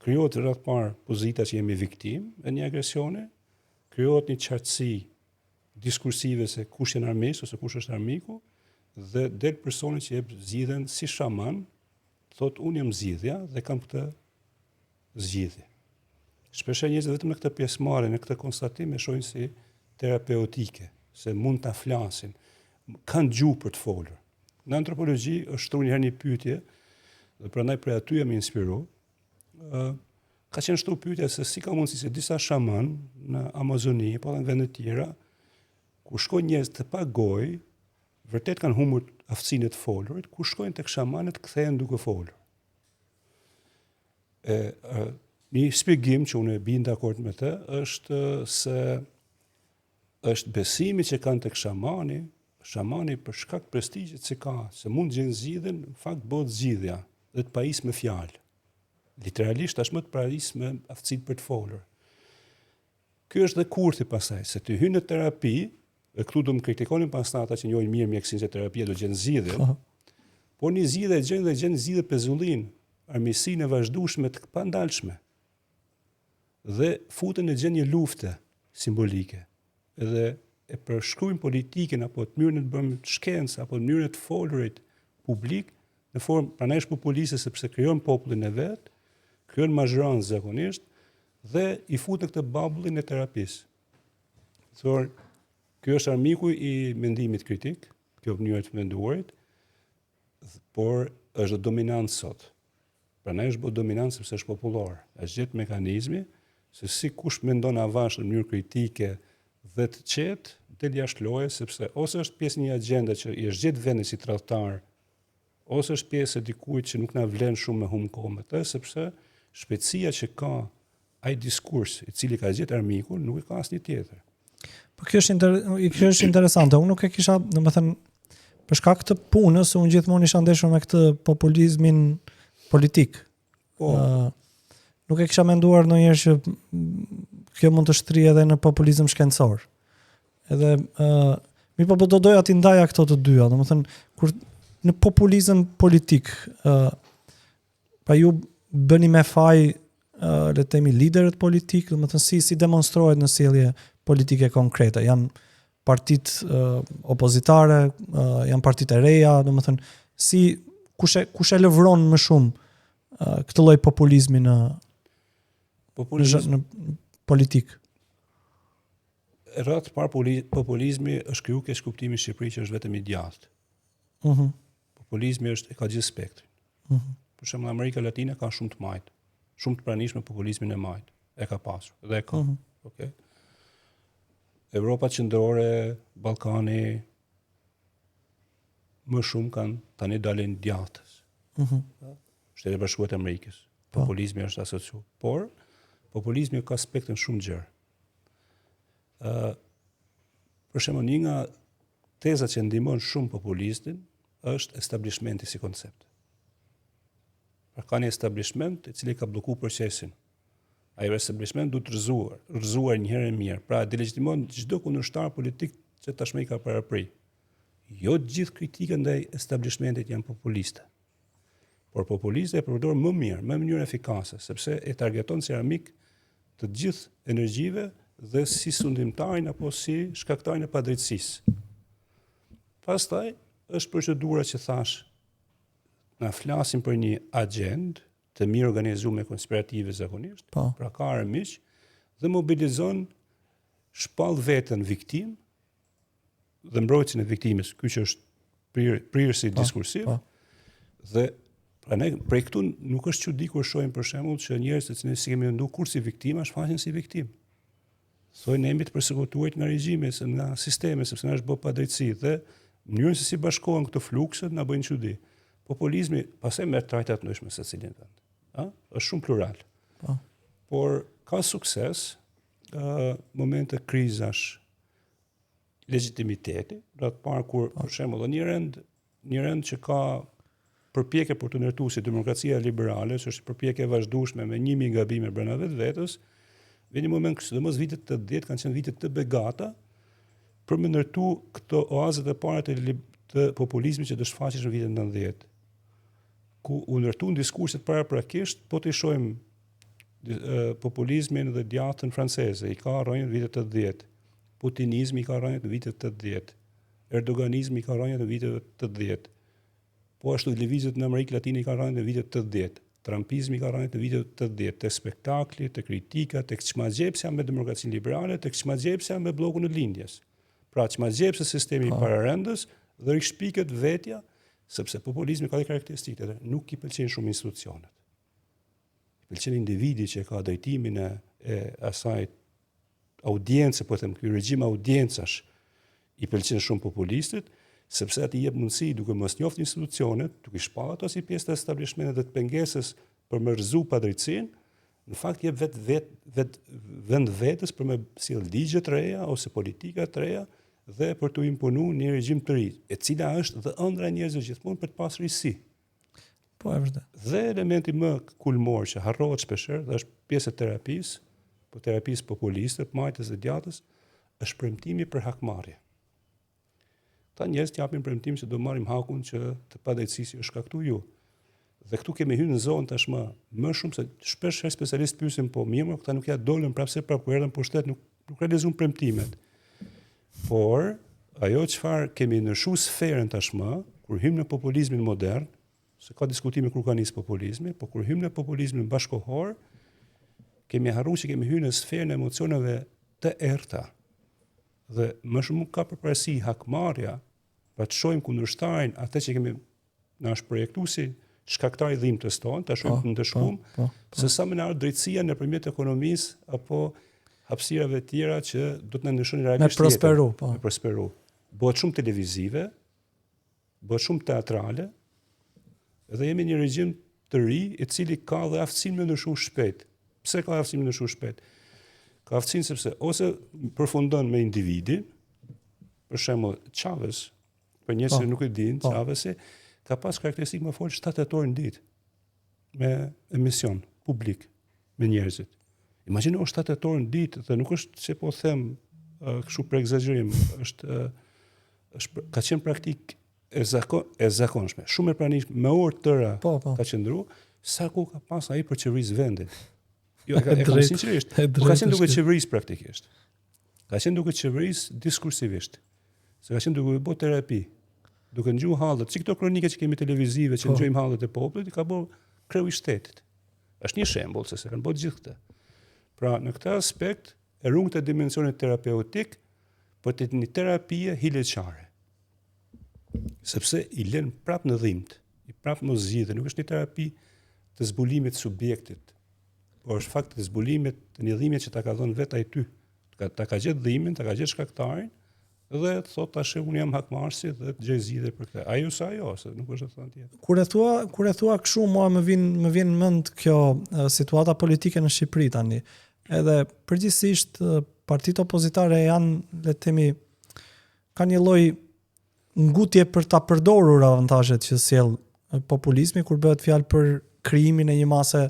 krijohet rreth parë pozita që jemi viktim e një agresioni, krijohet një qartësi diskursive se kush janë armiqt ose kush është armiku, dhe del personi që jep zgjidhjen si shaman, thotë unë jam zgjidhja dhe kam këtë zgjidhje. Shpesh njerëzit vetëm në këtë pjesëmarrje, në këtë konstatim e shohin si terapeutike, se mund ta flasin, kanë gjuhë për të folur. Në antropologji është shtruar një herë një pyetje, dhe prandaj prej aty jam inspiruar. Ka qenë shtruar pyetja se si ka mundësi se disa shaman në Amazoni apo në vende të tjera, ku shkojnë njerëz të pa gojë, vërtet kanë humbur aftësinë të folurit, ku shkojnë tek shamanët kthehen duke folur. Një shpjegim që unë e bin dakord me të është se është besimi që kanë tek shamani për shkak të prestigjit që ka, se mund të gjenë zgjidhjen, në fakt bëhet zgjidhja dhe të pajis me fjalë. Literalisht tashmë të pajis me aftësinë për të folur. Ky është dhe kurthi pasaj, se të hynë në terapi, e këtu do më kritikonin pastaj ata që njohin mirë mjekësinë se terapia do gjenë zgjidhje. Por një zgjidhje gjen zgjidhje pezullin, armiqësinë e vazhdueshme të pandalshme. Dhe futen në gjë një lufte simbolike. Edhe e përshkruajnë politikën apo të mënyrën e të bëjmë shkencë apo të mënyrën e të folurit publik në formë prandaj është populiste sepse krijon popullin e vet, krijon mazhrancë zakonisht dhe i fut në këtë babullin e terapisë. Thor, ky është armiku i mendimit kritik, kjo mënyrë të menduarit, por është dominant sot. Prandaj është bërë dominant sepse është popullor. Është gjetë mekanizmi se si kush mendon avash në mënyrë kritike dhe të qetë, del jashtë loje, sepse ose është pjesë një agende që i është gjetë vendi si tradhtar, ose është pjesë e dikujt që nuk na vlen shumë me humb kohë me të, sepse shpejtësia që ka ai diskurs i cili ka gjetë armikun nuk e ka asnjë tjetër. Po kjo është interesante. Unë nuk e kisha, domethënë, për shkak të punës, unë gjithmonë isha ndeshur me këtë populizmin politik. Po. Nuk e kisha menduar ndonjëherë që kjo mund të shtrihet edhe në populizëm shkencor. Edhe po do doja ti ndaja këto të dyja, domethënë kur në populizëm politik, pa ju bëni me faj le të themi liderët politik, domethënë si demonstrohet në sjellje politike konkrete. Janë partitë opozitare, janë partitë e reja, domethënë kush e lëvron më shumë këtë lloj populizmi në politik. Rreth parë populizmi është kriju keq kuptimi në Shqipëri që është vetëm i djathtë. Populizmi e ka gjithë spektrin. Për shembull Amerika Latine ka shumë të majt, shumë të pranishme populizmin e majt. E ka pasur dhe e ka. Okay. Evropa qendrore, Ballkani më shumë kanë tani dalin djathtës. Shtetet e Bashkuara të Amerikës. Populizmi është asociuar, por populizmi ka spektrin shumë gjerë. Për shembull, një nga tezat që ndihmon shumë populistin është establishmenti si koncept. Pra ka një establishment i cili ka bllokuar procesin. Ai establishment duhet rrëzuar një herë mirë. Pra delegitimon çdo kundërshtar politik që tashmë i ka paraprit. Jo të gjithë kritikët ndaj establishmentit janë populiste. Por populiste e përdor më mirë, më në mënyrë efikase, sepse e targeton si armik të gjithë energjive dhe si sundimtarin apo si shkaktarin e padrejtësisë. Pastaj është procedura që thash, na flasim për një agent të mirë organizuar konspirative zakonisht, Po. pra ka armiq dhe mobilizon shpall veten viktim dhe mbrojtjen e viktimës, ky që është prirësi diskursiv. Po. Dhe pra ne prej këtu nuk është çudi kur shohim për shembull që njerëzit që ne si kemi ndu kur si viktima, shfaqen si viktim. Thojnë jemi të përsekutuar nga regjimi, nga sistemi, sepse na është bërë padrejtësi dhe mënyrën se si bashkohen këto flukset na bëjnë çudi. Populizmi pastaj merr trajta të ndryshme secilin vend. Është shumë plural. Po. Por ka sukses momente krizash legitimiteti, do të parë kur për shembull një rend që ka përpjekje për të ndërtuar si demokracia liberale, që është përpjekje e vazhdueshme me 1000 gabime brenda vetvete, vjen një moment që sidomos vitet 80 kanë qenë vitet të begata për me ndërtu këto oazët e para të populizmit që do shfaqesh në vitet 90. Ku u ndërtuan diskurset paraprakisht, po të shohim populizmin dhe djathtën franceze, i ka rrënjë në vitet 80. Putinizmi i ka rrënjë në vitet 80. Erdoganizmi i ka rrënjë në vitet 80. Po ashtu lëvizjet në Amerikë Latine i ka rrënjë në vitet 80. Trumpizmi ka rrënjë në vitet 80. Te spektakli, te kritika, tek çmaxhepsja me demokracinë liberale, tek çmaxhepsja me bllokun e lindjes. Pra çmaxhepsja sistemi i pararendës dhe rishpiket vetja, sepse populizmi ka dhe karakteristikë të nuk i pëlqejnë shumë institucionet. I pëlqen individi që ka drejtimin e asaj audiencë, po them ky regjim audiencësh, i pëlqen shumë populistit, sepse ati jep mundësi duke mos njoft institucionet, duke shpallur ato si pjesë të establishmentit dhe të pengesës për me rrezu padrejtësinë, në fakt jep vend vetës për me sjell ligje të reja ose politika të reja dhe për të imponuar një regjim të ri, e cila është dhe ëndra e njerëzve gjithmonë për të pasur risi. Po e vërtet. Dhe elementi më kulmor që harrohet shpeshherë dhe është pjesë e terapisë, po terapisë populiste, majtës dhe djatës, është premtimi për hakmarrje. Ta njerëz japin premtim se do marrim hakun që të padrejtësisë është shkaktuar ju. Dhe këtu kemi hyrë në zonë tashmë më shumë se shpesh specialistë pyesin po mirë, këta nuk ja dolën prapse kur erdhën pushtet nuk realizuan premtimet. Por ajo çfarë kemi ndryshuar sferën tashmë, kur hym në populizmin modern, se ka diskutime kur ka nis populizmi, por kur hym në populizmin bashkohor, kemi harruar që kemi hyrë në sferën e emocioneve të errta. Dhe më shumë ka përparësi hakmarrja, pra të shohim kundërshtarin atë që kemi na është projektuar si shkaktari dhimbjes tonë, ta shohim të ndëshkuam, se sa më na ardh drejtësia nëpërmjet ekonomisë apo hapësirave të tjera që do të na ndryshojnë realisht. Me prosperu. Bëhet shumë televizive, bëhet shumë teatrale, dhe jemi një regjim të ri i cili ka dhe aftësinë me ndryshuar shpejt. Pse ka aftësinë me ndryshuar shpejt? Ka aftësinë sepse ose përfundon me individin, për shembull Chavez, për njerëz që nuk e dinë, Chavezi ka pas karakteristikë më fort 7 orë në ditë me emision publik me njerëzit. Imagjino 7 orë në ditë dhe nuk është që po them kështu për egzagerim, është ka qenë praktik e zakonshme, shumë e pranishme, me orë tëra ka qëndru, sa ku ka pas ai për qeverisë vendit. Jo, e ka sinqerisht, ka qenë duke qeverisë praktikisht. Ka qenë duke qeverisë diskursivisht. Se ka qenë duke bërë terapi, duke ngjuar hallet, si këto kronike që kemi televizive që ngjojmë hallet e popullit, ka bërë kreu i shtetit. Është një shembull se kanë bërë gjithë këtë. Pra, në këtë aspekt, e rrungët e dimensionit terapeutik, për të një terapie hileqare. Sepse i lën prap në dhimbje, i prap mos zgjidhet, nuk është një terapi të zbulimit subjektit, por është fakt të zbulimit të një dhimbje që ta ka dhënë vetë ai ty. Ta ka gjetë dhimbjen, ta ka gjetë shkaktarin dhe thot tash unë jam hakmarrësi dhe të gjej zgjidhje për këtë. Ajo sa ajo, se nuk është thënë tjetër. Kur e thua kështu, mua më vjen mend kjo situata politike në Shqipëri tani. Edhe përgjithsisht partitë opozitare janë, le të themi, kanë një lloj ngutje për ta përdorur avantazhet që sjell populizmi kur bëhet fjalë për krijimin e një mase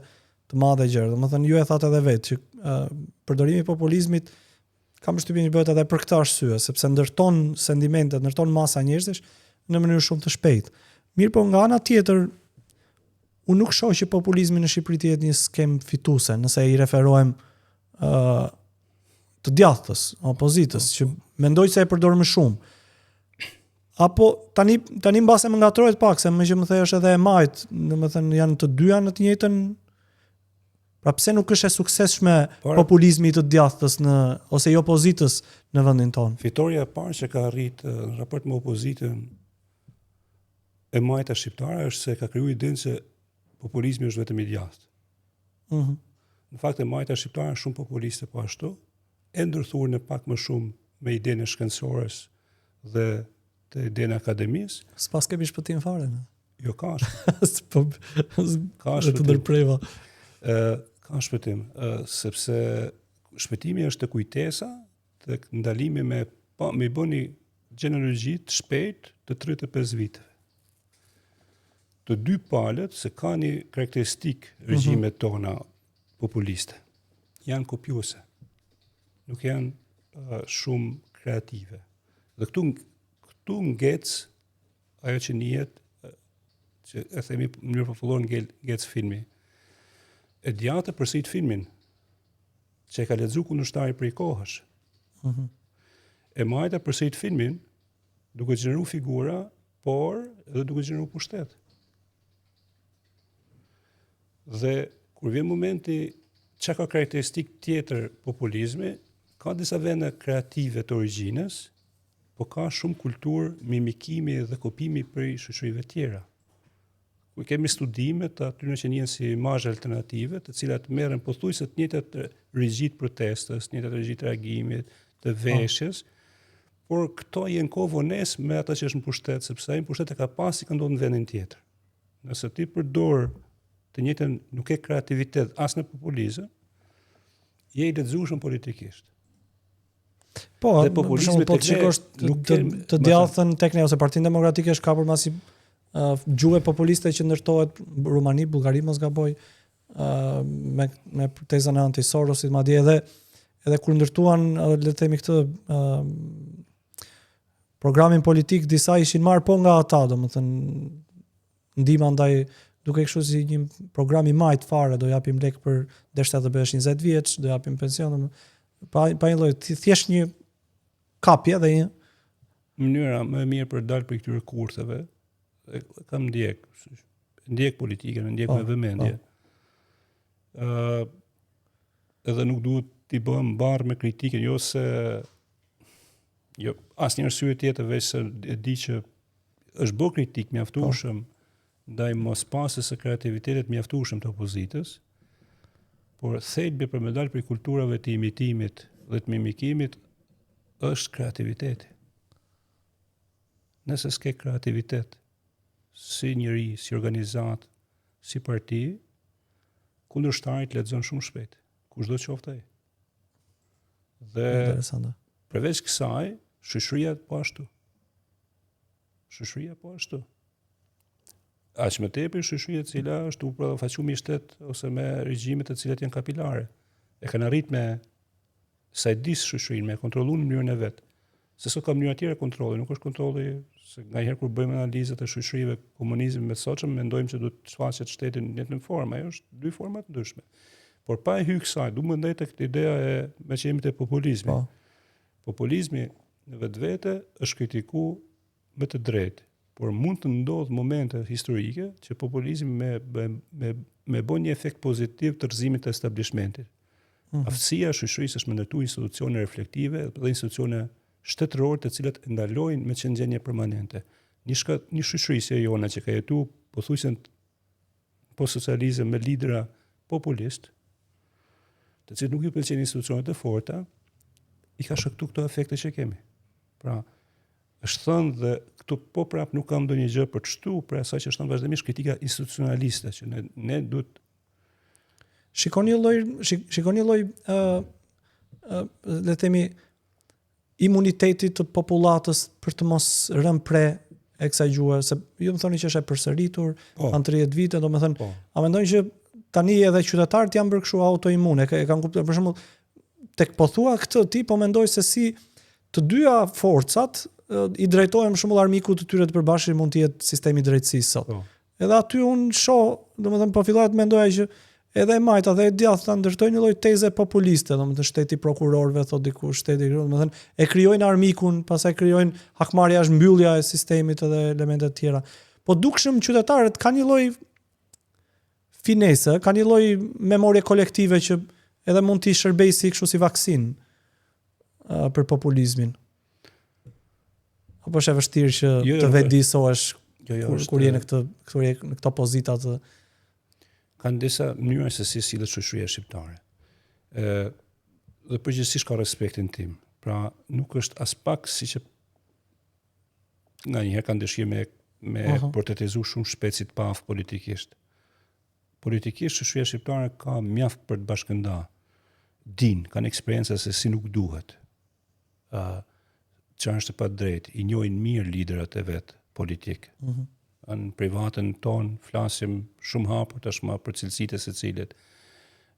të madhe gjërë. Domethënë ju e thatë edhe vetë që përdorimi i populizmit kam përshtypjen që bëhet edhe për këtë arsye, sepse ndërton sentimentet, ndërton masa njerëzish në mënyrë shumë të shpejtë. Mirë, po nga ana tjetër, unë nuk shoh që populizmi në Shqipëri të jetë një skemë fituese, nëse i referohem të djathtës, opozitës, që mendoj se e përdor më shumë. Apo tani mbase më ngatrohet pak se më që më the është edhe e majt, domethënë janë të dyja në të njëjtën. Pra pse nuk është e suksesshme populizmi i të djathtës ose i opozitës në vendin tonë? Fitoria e parë që ka arrit në raport me opozitën e majta shqiptare është se ka kriju idenë se populizmi është vetëm i djathtë. Në fakt e majta shqiptare është shumë populiste po ashtu, e ndërthurë në pak më shumë me idenë e shkencores dhe të idenë akademisë. S'pas kemi shpëtim fare, në? Jo, ka shpëtim. Ka shpëtim. Ka shpëtim, sepse shpëtimi është të kujtesa, të ndalimi me i bëni gjenealogji të shpejt të 35 viteve. Të dy palët se ka një karakteristik regjimet tona populiste. Janë kopjuese. Nuk janë shumë kreative. Dhe këtu ngec ajo që njihet, që e themi në mënyrë popullore ngec filmi. E djata përsërit filmin, që e ka lexuar kundërshtari prej kohësh. E majta përsërit filmin, duke gjeneruar figura, por edhe duke gjeneruar pushtet. Dhe kur vjen momenti çka ka karakteristik tjetër populizmi, ka disa vende kreative të origjinës, po ka shumë kulturë mimikimi dhe kopimi prej shoqërive tjera. Ku kemi studime të atyre që njihen si imazhe alternative, të cilat merren pothuajse të njëjtat regjit protestës, të njëjtat regjit reagimit, të veshjes, por këto janë kohë vonesë me ata që është në pushtet, sepse ai në pushtet e ka pasi ka ndodhur në vendin tjetër. Nëse ti përdor të njëjtën, nuk e kreativitet as në populizëm, je i lexueshëm politikisht. Po, për shembull, po të shikosh të djathtën tek ne ose Partinë Demokratike është kapur masi gjuhë populiste që ndërtohet Rumani, Bullgari, mos gaboj, me tezën e anti-Sorosit, madje edhe kur ndërtuan, le të themi këtë programin politik, disa ishin marrë po nga ata, domethënë ndihma ndaj duke kështu si një program i majt fare, do japim lek për deshta të bëhesh 20 vjeç, do japim pension, pa një lloj, thjesht një kapje dhe një mënyra më e mirë për dal për këtyre kurtheve. Kam ndjek politikën, ndjek me vëmendje. Edhe nuk duhet t'i bëhem barë me kritikën, jo se asnjë arsye tjetër veç se e di që është bërë kritik mjaftueshëm ndaj mos pasjes së kreativitetit mjaftueshëm të opozitës, por thelbi për me dalë prej kulturave të imitimit dhe të mimikimit është kreativiteti. Nëse s'ke kreativitet, si njëri, si organizat, si parti, kundërshtarit lexon shumë shpejt, kushdo qoftë ai. Dhe përveç kësaj, shoqëria po ashtu. Shoqëria po ashtu. Aq më tepër shoqëria e cila është u përfaqësuar me shtet ose me regjime të cilat janë kapilare. E kanë arrit me sa e dis shoqërinë me kontrolluar në mënyrën e vet. Se sot ka mënyra tjera kontrolli, nuk është kontrolli se nganjëherë kur bëjmë analizat e shoqërive komunizmi me sotshëm mendojmë se duhet të shfaqet shteti në një formë, ajo është dy forma të ndryshme. Por pa e hyrë kësaj, du më ndaj tek ideja e me që jemi te populizmi. Populizmi në vetvete është kritikuar me të drejtë, por mund të ndodhë momente historike që populizmi me bën një efekt pozitiv të rrëzimit të establishmentit. Aftësia e shoqërisë është me ndërtuar institucione reflektive dhe institucione shtetërore të cilat ndalojnë me qenë permanente. Një shoqëri si e jona që ka jetuar pothuajse po socializëm me lidera populist, të cilët nuk i pëlqejnë institucionet e forta, i ka shkaktuar këto efekte që kemi. Pra, është thënë dhe këtu po prap nuk kam ndonjë gjë për të shtuar për asaj që është thënë vazhdimisht kritika institucionaliste që ne duhet shikoni një lloj le të themi imunitetit të popullatës për të mos rënë pre e kësaj gjuhe, se ju më thoni që është e përsëritur, kanë 30 vite, domethënë, a mendoni që tani edhe qytetarët janë bërë kështu autoimune, e kanë kuptuar për shembull tek po thua këtë ti, po mendoj se si të dyja forcat i drejtohen për shembull armikut të tyre të përbashkët mund të jetë sistemi i drejtësisë sot. Edhe aty unë shoh, domethënë po filloj të mendoja që edhe e majta dhe e djathta ndërtojnë një lloj teze populiste, domethënë shteti prokurorëve thot dikush, shteti, domethënë e krijojnë armikun, pastaj krijojnë hakmarrja është mbyllja e sistemit edhe elemente të tjera. Po dukshëm qytetarët kanë një lloj finese, kanë një lloj memorie kolektive që edhe mund t'i shërbejë si kështu si vaksinë për populizmin. Apo është e vështirë që të vetëdijsohesh kur je në këto pozita të kanë disa mënyra se si sillet shoqëria shqiptare. Dhe përgjithsisht ka respektin tim. Pra nuk është as pak siç nga njëherë kanë dëshirë me portretizu shumë shpejt si të paf politikisht. Politikisht shoqëria shqiptare ka mjaft për të bashkënda. Kanë eksperjenca se si nuk duhet. Çfarë është e padrejtë, i njohin mirë liderat e vet politik. Në privatën ton flasim shumë hapur tashmë për cilësitë e secilit.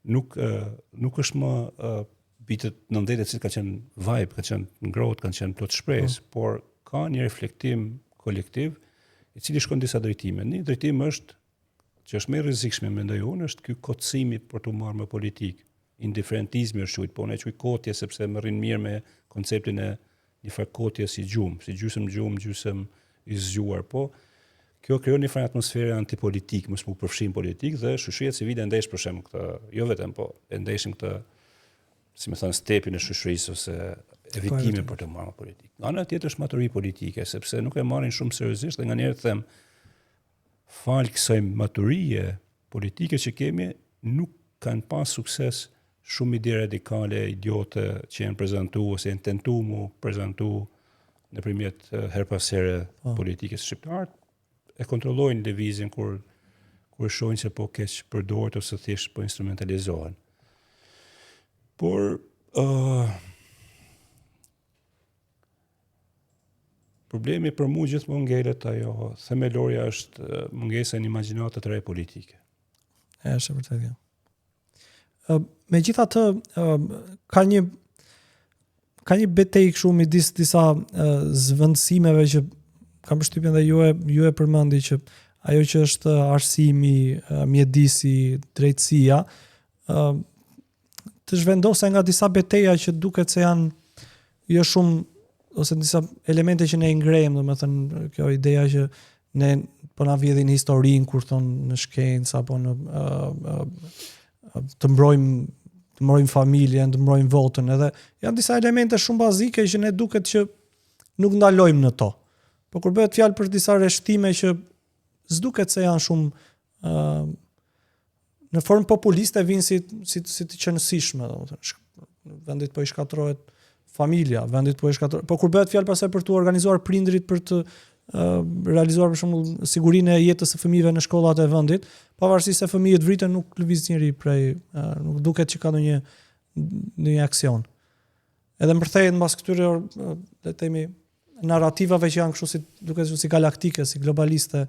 Nuk është më vitet 90 që ka qenë vibe, ka qenë ngrohtë, kanë qenë plot shpresë, por ka një reflektim kolektiv i cili shkon disa drejtime. Një drejtim është që është më e rrezikshme mendoj unë, është ky kotësimi për të marrë me politik. Indiferentizmi është quajtur, po ne quaj kotje sepse më rrin mirë me konceptin e një farë kotje si gjumë, si gjysmë i zgjuar, po kjo krijon një farë atmosfere antipolitik, mos më përfshin politik dhe shoqëria civile ndesh për shemb këtë, jo vetëm, po e ndeshim këtë, si më thënë, stepin e shoqërisë ose evitime për të marrë politik. Ana tjetër është maturi politike, sepse nuk e marrin shumë seriozisht dhe nganjëherë them fal kësaj maturie politike që kemi, nuk kanë pas sukses shumë ide radikale, idiote që janë prezantuar ose janë tentuar mu prezantu nëpërmjet her pas here politikës shqiptare, e kontrollojnë lëvizjen kur shohin se po keq përdoret ose thjesht po instrumentalizohen. Por problemi për mua gjithmonë ngelet ajo themelorja është mungesa e një imagjinate të re politike. Është vërtet kjo. Megjithatë ka një betejë kështu midis disa zvendësimeve që kam përshtypjen dhe ju e përmendi që ajo që është arsimi, mjedisi, drejtësia, të zhvendosen nga disa beteja që duket se janë jo shumë ose disa elemente që ne i ngrejmë, domethënë kjo ideja që ne po na vjedhin historinë kur thon në shkencë apo në të mbrojmë familjen, të mbrojmë votën, edhe janë disa elemente shumë bazike që ne duket që nuk ndalojmë në to. Po kur bëhet fjalë për disa rreshtime që s'duket se janë shumë në formë populiste vinë si të qenësishme, domethënë vendit po i shkatrohet familja, vendit po i shkatrohet. Po kur bëhet fjalë pastaj për të organizuar prindrit për të realizuar për shembull sigurinë e jetës së fëmijëve në shkollat e vendit, pavarësisht se fëmijët vriten nuk lëviz njëri prej, nuk duket që ka ndonjë aksion. Edhe mbërthehet mbas këtyre, le të themi, narrativave që janë kështu si duket si galaktike, si globaliste,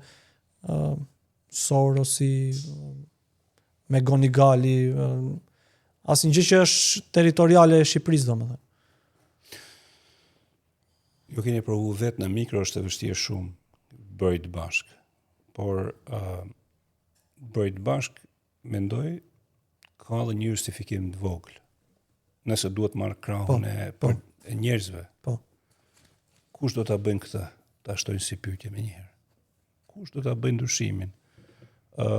Sorosi, Megonigali, asnjë gjë që është territoriale e Shqipërisë, domethënë. Jo keni provu vetë në mikro është e vështirë shumë bëjt bashkë, por bëjt bashkë mendoj ka dhe një justifikim të vogël. Nëse duhet marrë krahun e njerëzve. Po. Kush do ta bëjnë këtë? Ta shtojnë si pyetje më njëherë. Kush do ta bëjnë ndryshimin?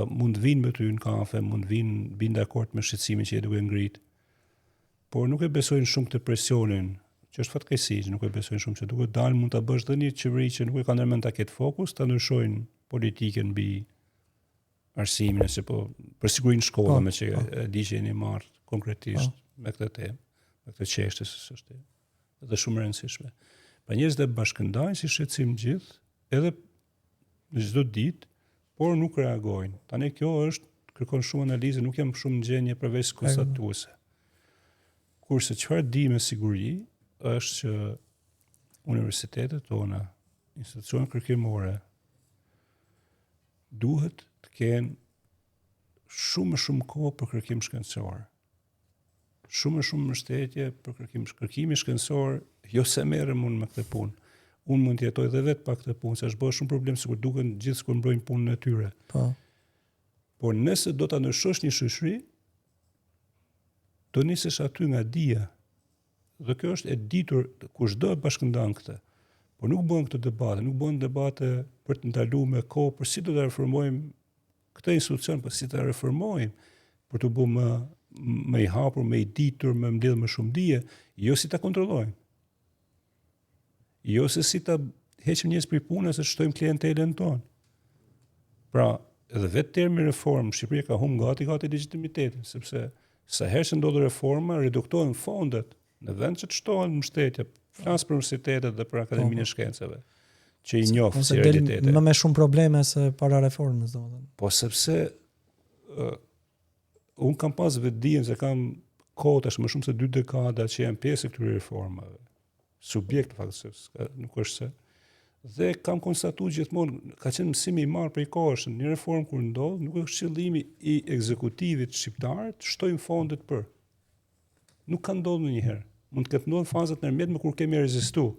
Mund vinë me ty në kafe, mund vinë dakord me shqetësimin që je duke ngrit, por nuk e besojnë shumë të presionin, që është fatkeqësi, që nuk e besojnë shumë që duhet dalë, mund ta bësh dhe një qeveri që nuk e ka ndërmend ta ketë fokus, ta ndryshojnë politikën mbi arsimin, se po për sigurinë shkolla me që di që jeni marrë konkretisht me këtë temë, me këtë çështje që është edhe shumë e rëndësishme. Pra njerëzit e bashkëndajnë si shqetësim gjithë, edhe në çdo ditë, por nuk reagojnë. Tani kjo kërkon shumë analizë, nuk jam shumë në gjendje përveç konstatuese. Kurse çfarë di me siguri është që universitetet tona, institucionet kërkimore, duhet të kenë shumë kohë për kërkim shkencor. Shumë mbështetje për kërkimi shkencor, jo se merrem unë me këtë punë. Unë mund të jetoj edhe vetë pa këtë punë, se është bërë shumë problem sikur duken gjithë kur mbrojnë punën e tyre. Po. por nëse do ta ndryshosh një shoqëri, do nisesh aty nga dia. Dhe kjo është e ditur kushdo e bashkëndan këtë. Por nuk bën këtë debate, nuk bën debate për të ndaluar me kohë për si do ta reformojmë këtë institucion, për si ta reformojmë, për të bërë më i hapur, më i ditur, më mbledh më shumë dije, jo si ta kontrollojmë. Jo se si ta heqim njerëz prej punës se shtojmë klientelën tonë. Pra, edhe vetë termi reformë, Shqipëria ka humbur gati legitimitetin, sepse sa herë që ndodh reforma, reduktohen fondet në vend që të shtohen mbështetje, flas për universitetet dhe për Akademinë e Shkencave, që i njoh si realitete. Më me shumë probleme se para reformës, domethënë. Po sepse un kam pas vetë dijen se kam kohë tash më shumë se 2 dekada që jam pjesë e këtyre reformave. Subjekt faktikisht, nuk është se. Dhe kam konstatuar gjithmonë, ka qenë mësimi i madh prej kohësh, një reformë kur ndodh, nuk është qëllimi i ekzekutivit shqiptar të shtojmë fondet për. Nuk ka ndodhur ndonjëherë. Mund të ketë ndodhur fazat në mjet kur kemi rezistuar,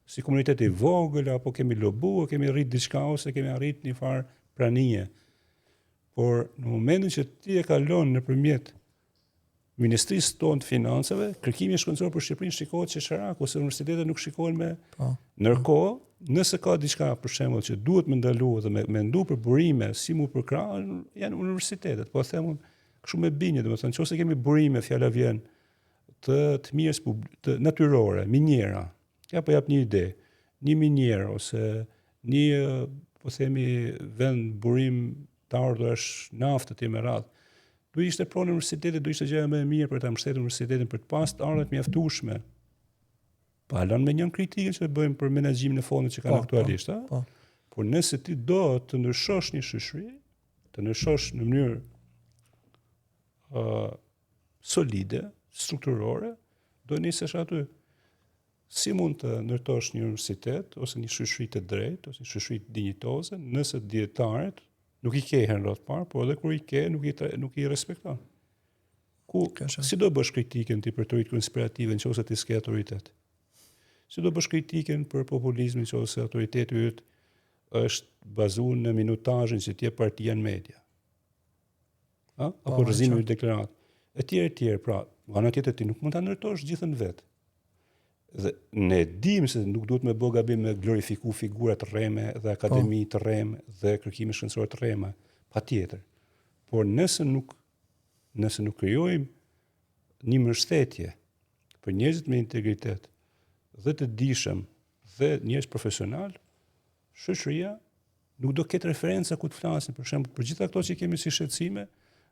si komunitet i vogël, apo kemi lobuar, kemi rrit diçka ose kemi arrit një farë pranie. Por në momentin që ti e kalon nëpërmjet Ministrisë tonë të Financave, kërkimi shkencor për Shqipërinë shikohet qesharak ose universitetet nuk shikohen me. Ndërkohë, nëse ka diçka për shembull që duhet më ndaluar dhe me ndu për burime si mu për krah, janë universitetet. Po them unë kështu me binje, domethënë nëse kemi burime, fjala vjen të mirës të natyrore, minjera. Ja po jap një ide. Një minjer ose një po themi vend burim të ardhurash naftë të me radhë. Do ishte pronë universitetit, do ishte gjëja më e mirë për ta mbështetur universitetin për të pasur të ardhurat mjaftueshme. Pa lënë me një kritikë që bëjmë për menaxhimin e fondit që kanë aktualisht, a? Por nëse ti do të ndryshosh një shoqëri, të ndryshosh në mënyrë solide, strukturore, do nisesh aty. Si mund të ndërtosh një universitet ose një shoqëri të drejtë ose një shoqëri dinjitoze, nëse dietarët nuk i ke herën rreth parë, por edhe kur i ke nuk i respekton. Si do bësh kritikën ti për teoritë konspirative nëse ti s'ke autoritet? Si do bësh kritikën për populizmin nëse autoriteti yt është bazuar në minutazhin që ti e partia në media? Apo rrëzimin e deklaratë. Etj, pra, nga ana tjetër ti nuk mund ta ndërtosh gjithën vetë. Dhe ne dim se nuk duhet me bë gabim me glorifiku figura të rreme dhe akademi të rreme dhe kërkime shkencore të rreme, patjetër. Por nëse nuk krijojmë një mbështetje për njerëzit me integritet dhe të dijshëm dhe njerëz profesional, shoqëria nuk do ketë referenca ku të flasin. Për shembull, për gjitha ato që kemi si shqetësime,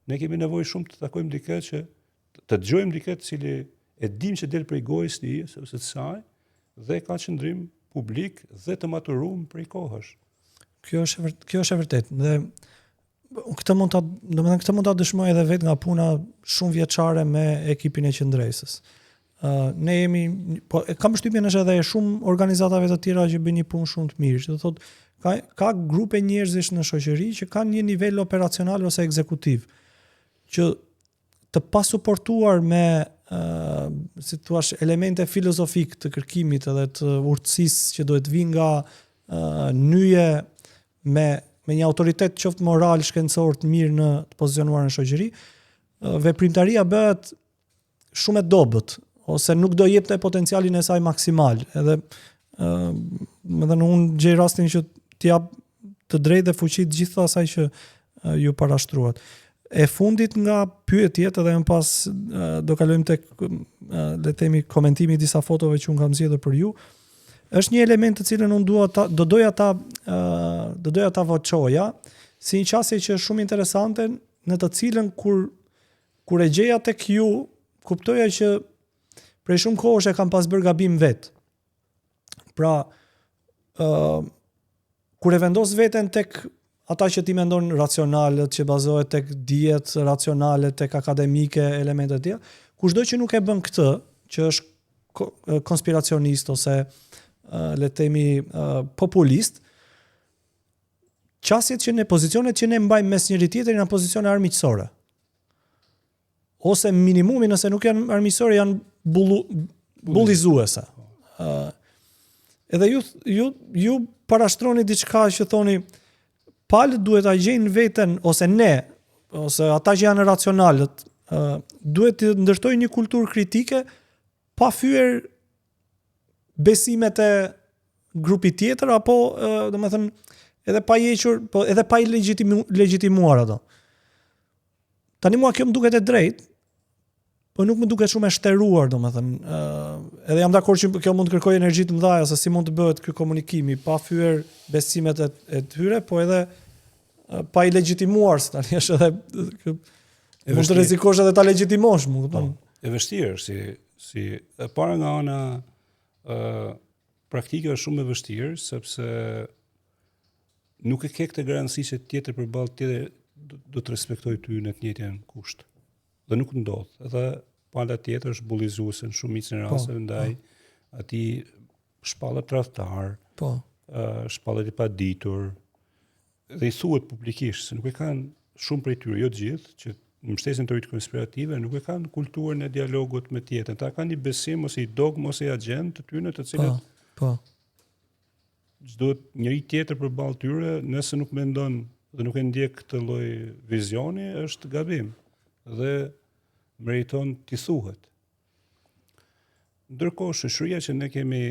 ne kemi nevojë shumë të takojmë dikë që të dëgjojmë dikë i cili e dim që del prej gojës ose të saj dhe ka qëndrim publik dhe të maturuar prej kohësh. Kjo është e vërtetë. Dhe këtë mund ta dëshmoj edhe vetë nga puna shumë vjeçare me ekipin e qendresës. Ne jemi, po kam përshtypjen është edhe shumë organizatave të tjera që bëjnë një punë shumë të mirë. Do thotë ka grupe njerëzish në shoqëri që kanë një nivel operacional ose ekzekutiv që të pasuportuar me si thua elemente filozofik të kërkimit edhe të urtësisë që duhet vinë nga nyje me një autoritet qoftë moral, shkencor të mirë në të pozicionuar në shoqëri, veprimtaria bëhet shumë e dobët ose nuk do jepte potencialin e saj maksimal. Edhe unë gjej rastin që t'i jap të drejtë dhe fuqi të gjitha asaj që ju parashtruat. E fundit nga pyetjet edhe më pas do kalojmë tek le të themi komentimi i disa fotove që unë kam zgjedhur për ju. Është një element të cilën unë do doja ta voçoja si një çështje që është shumë interesante, në të cilën kur e gjeja tek ju, kuptoja që prej shumë kohësh e kam pas bërë gabim vet. Pra, kur e vendos veten tek ata që ti mendon racionalet, që bazohet tek dijet racionale, tek akademike, elemente të tjera, kushdo që nuk e bën këtë, që është konspiracionist ose le të themi populist, qasjet që ne pozicionet që ne mbajmë mes njëri tjetrit janë pozicione armiqësore. Ose minimumi nëse nuk janë armiqësore janë bullizuese. Edhe ju parashtroni diçka që thoni palët duhet ta gjejnë veten ose ne ose ata që janë racionalët, duhet të ndërtojnë një kulturë kritike pa fyer besimet e grupi tjetër, apo domethënë edhe pa hequr, po edhe pa i legjitimuar ato. Tani mua kjo më duket e drejtë, po nuk më duket shumë e shteruar, domethënë, edhe jam dakord që kjo mund të kërkojë energji të mëdha, se si mund të bëhet ky komunikimi pa fyer besimet e tyre, po edhe pa i legjitimuar, se tani është edhe mund të rrezikosh edhe ta legjitimosh, më kupton? E vështirë, si e para nga ana praktike është shumë e vështirë, sepse nuk e ke këtë garanci që tjetër përballë tjetër do të respektojë ty në të njëjtin kusht. Dhe nuk ndodh. Edhe pala tjetër është bullizuese në shumicën e rasteve ndaj atij shpallët tradhtar, shpallët i paditur, dhe i thuhet publikisht se nuk e kanë shumë prej tyre, jo të gjithë, që në mbështetjen e teoritë konspirative nuk e kanë kulturën e dialogut me tjetrën. Ata kanë një besim ose i dogmë ose i agjend të tyre të cilët çdo njëri tjetër përballë tyre, nëse nuk mendon dhe nuk e ndjek këtë lloj vizioni, është gabim dhe meriton t'i thuhet. Ndërkohë, shoqëria që ne kemi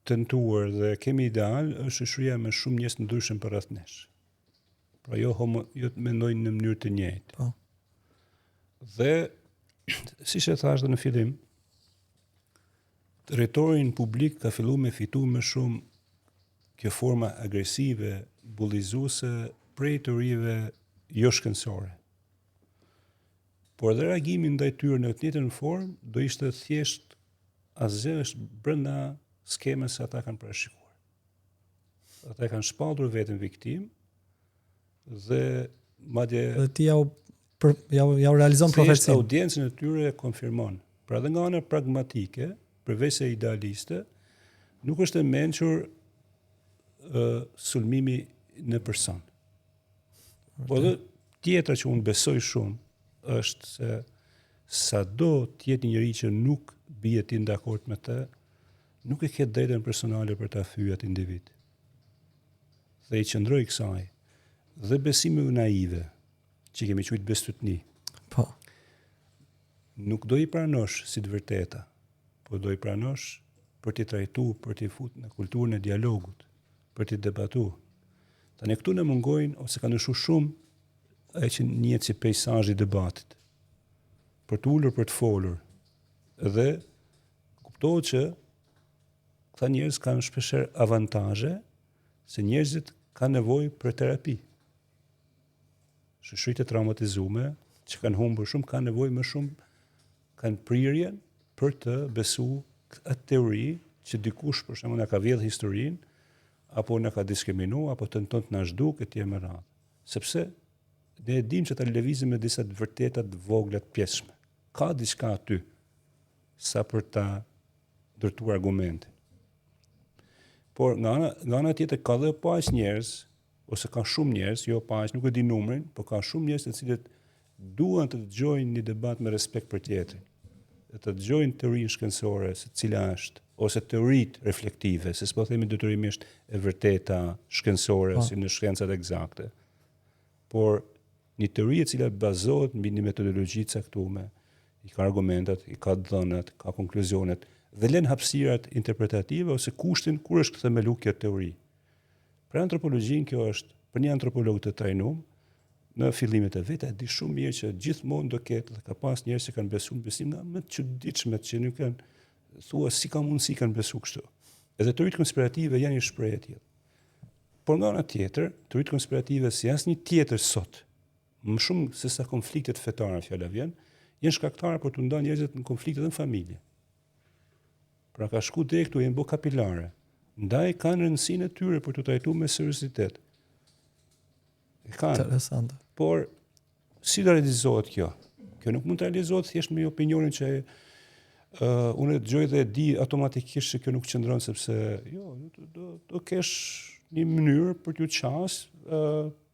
tentuar dhe kemi ideal është shoqëria me shumë njerëz të ndryshëm përreth nesh. Pra jo të mendojnë në mënyrë të njëjtë. Dhe siç e thash dhe në fillim, rretorin publik ka filluar me fitu më shumë kjo forma agresive, bullizuese prej teorive jo shkencore. Por dhe reagimi ndaj tyre në të njëjtën formë do ishte thjesht asgjë është brenda skemës se ata kanë parashikuar. Ata kanë shpallur veten viktim dhe madje ti ja realizon profecinë. Audiencën e tyre e konfirmon. Pra dhe nga ana pragmatike, përveç se idealiste, nuk është e mençur sulmimi në person. Po dhe tjetra që unë besoj shumë është se sado të jetë një njeri që nuk bie ti dakord me të, nuk e ke drejtën personale për ta fyer atë individ. Dhe i qëndroj kësaj. Dhe besimi naive, që kemi quajtur bestytni. Po. Nuk do i pranosh si të vërteta, po do i pranosh për t'i trajtuar, për t'i futur në kulturën e dialogut, për t'i debatuar. Tani këtu në mungojnë ose kanë ndryshuar shumë ai që njihet si peizazhi i debatit. Për të ulur, për të folur. Dhe kuptohet që këta njerëz kanë shpeshherë avantazhe se njerëzit kanë nevojë për terapi. Shoqëritë e traumatizuara që kanë humbur shumë kanë nevojë më shumë, kanë prirjen për të besuar atë teori që dikush për shembull na ka vjedhur historinë, apo na ka diskriminuar, apo tenton të na zhduk etj me radhë. Sepse ne e dimë që ta lëvizim me disa të vërteta të vogla të pjesshme. Ka diçka aty sa për ta ndërtuar argumente. Por nga ana tjetër ka dhe pas njerëz, ose ka shumë njerëz, jo pas, nuk e di numrin, por ka shumë njerëz të cilët duan të dëgjojnë një debat me respekt për tjetrin. Të dëgjojnë teorinë shkencore se cila është, ose teoritë reflektive, se s'po themi detyrimisht e vërteta shkencore si në shkencat eksakte. Por një teori e cila bazohet mbi një metodologji të caktuar, i ka argumentat, i ka dhënat, ka konkluzionet, dhe lën hapësirat interpretative ose kushtin kur është themeluar kjo teori. Për antropologjin kjo është, për një antropolog të trajnuar, në fillimet e vetë, di shumë mirë që gjithmonë do ketë dhe ka pas njerëz që kanë besuar besim nga më të çuditshme që nuk kanë thua si ka mundësi kanë besuar kështu. Edhe teoritë konspirative janë një shprehje e tillë. Por nga ana tjetër, teoritë konspirative si asnjë tjetër sot, më shumë se sa konfliktet fetare fjala vjen, janë shkaktare për të ndarë njerëzit në konflikte dhe në familje. Pra ka shku deri këtu, janë bë kapilare. Ndaj kanë rëndësinë e tyre për të trajtuar me seriozitet. Interesante. Por si do realizohet kjo? Kjo nuk mund të realizohet thjesht me opinionin që unë e dëgjoj dhe e di automatikisht se kjo nuk qëndron sepse do kesh një mënyrë për t'ju qas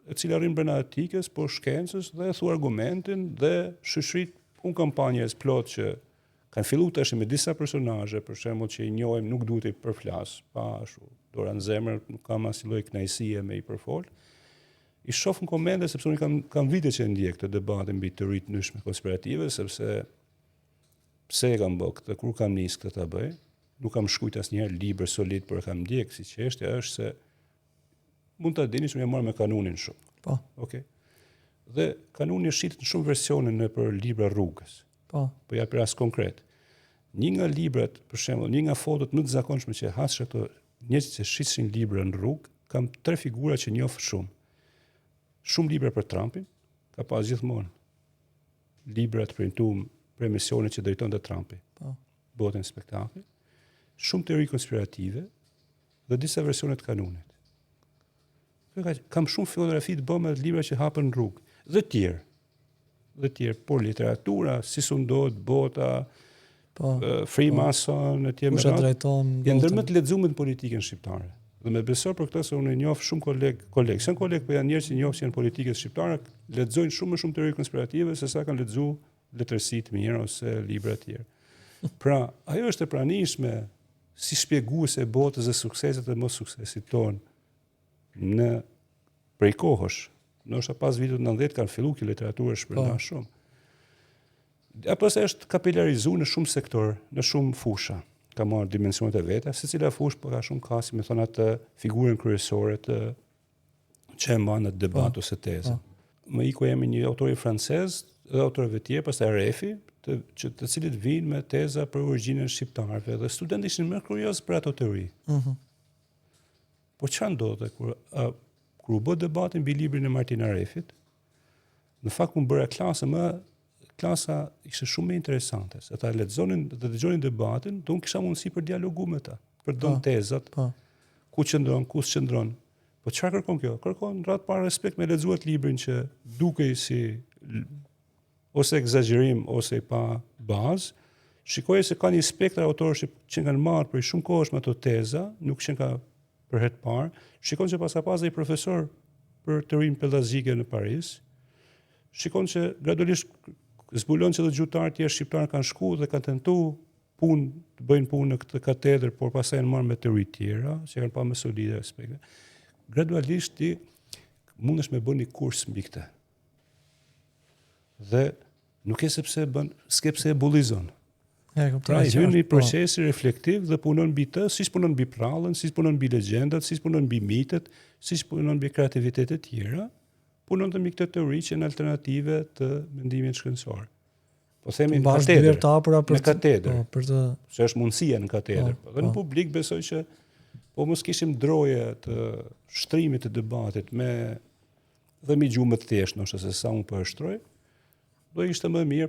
e cila rrin brenda etikës, por shkencës dhe thu argumentin dhe shoqërit unë kam pa njerëz plot që kanë filluar tash me disa personazhe, për shembull që i njohim nuk duhet i përflas, pa ashtu, dora në zemër, nuk kam asnjë lloj kënaqësie me i përfol. I shoh në komente sepse unë kam vite që ndjek këtë debatin mbi teoritë ndryshme konspirative, sepse pse e kam bërë këtë, kur kam nisë këtë ta bëj, nuk kam shkruajtur asnjëherë libër solid, por kam ndjek si çështja është se mund ta dini që më marr me kanunin shumë. Po. Okej. Dhe kanuni shitet në shumë versione nëpër libra rrugës. Po. Po ja për rast konkret. Një nga librat, për shembull, një nga fotot më të zakonshme që hasë ato njerëz që shishin libra në rrugë, kam 3 figura që njoh shumë. Shumë libra për Trumpin, ka pas gjithmonë libra të premtuar për emisionet që drejtonte Trumpi. Po. Botën e spektaklit. Shumë teori konspirative dhe disa versione të kanunit. Kam shumë fotografi të bëma të libra që hapen në rrugë. Dhe tjerë, por literatura, si sundohet bota, Po. Freemason, etj. Kush e drejton? Janë ndër më të lexuar në politikën shqiptare. Dhe me besoj për këtë se unë njoh shumë kolegë, janë kolegë, po janë njerëz që njoh që janë politikës shqiptare, lexojnë shumë më shumë teori konspirative se sa kanë lexuar letërsi të mirë ose libra të tjerë. Pra, ajo është e pranishme si shpjeguese e botës dhe sukseset dhe mos suksesit tonë në prej kohësh. Ndoshta pas vitit 90 kanë filluar kjo literaturë shpërnda shumë. Apo se është kapilarizuar në shumë sektor, në shumë fusha. Ka marrë dimensionet e veta, secila fushë po ka shumë kasi, me thonë atë figurën kryesore të që e mban në debat ose tezë. Më iku jemi një autori francez dhe autorëve tjerë, pastaj RF-i, të cilët vinë me teza për origjinën shqiptarëve dhe studentët ishin më kurioz për ato teori. Po çfarë ndodhte kur u bë debatin mbi librin e Martin Arefit? Në fakt unë bëra klasa ishte shumë më interesante, se ata lexonin dhe dëgjonin debatin, do unë kisha mundësi për dialogu me ta, për dhënë tezat, ku qëndron, ku s'qëndron. Po çfarë kërkon kjo? Kërkon rreth para respekt me lexuar librin që dukej si ose egzagerim ose pa bazë. Shikoj se ka një spektër autorësh që kanë marrë për shumë kohësh me ato teza, nuk që ka për herë të parë. Shikon që pas ai profesor për teorinë pellazike në Paris. Shikon që gradualisht zbulon që të gjuhëtarë tjerë shqiptarë kanë shku dhe kanë tentuar të bëjnë punë në këtë katedër, por pastaj janë marrë me teori tjera, që kanë pa më solide aspekte. Gradualisht ti mundesh me bën një kurs mbi këtë. Dhe nuk e s'ke pse e bullizon. Pra hyn një proces reflektiv dhe punon mbi të, siç punon mbi prallën, siç punon mbi legjendat, siç punon mbi mitet, siç punon mbi kreativitetet tjera. Punon të mbi këtë teori që në alternative të mendimit shkencor. Po themi në katedër. Se është mundësia në katedër. Dhe në publik besoj që po mos kishim droje të shtrimit të debatit dhe mi gjumë të thjeshtë, ndoshta se sa unë po e shtroj, do ishte më mirë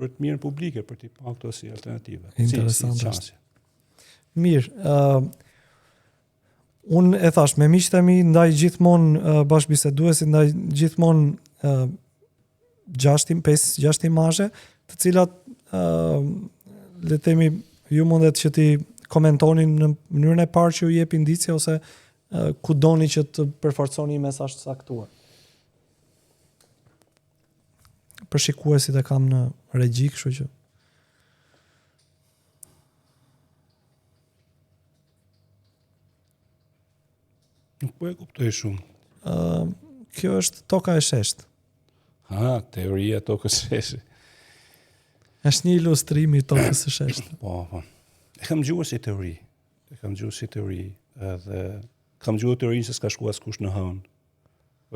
për të mirën publike, për t'i pa këto si alternative. Interesant është. Mirë, unë e thash, me miqtë e mi ndaj gjithmonë bashkëbiseduesi, ndaj gjithmonë 5-6 imazhe, të cilat le të themi ju mundet që ti komentoni në mënyrën e parë që ju jep indicie ose ku doni që të përforconi një mesazh të saktuar. Për shikuesit e kam në regji, kështu që nuk po e kuptoj shumë. Kjo është toka e sheshtë. Teoria tokës së sheshtë. Është një ilustrim i tokës së sheshtë. Po. E kam dëgjuar si teori. Edhe kam dëgjuar teorinë se s'ka shkuar askush në hën.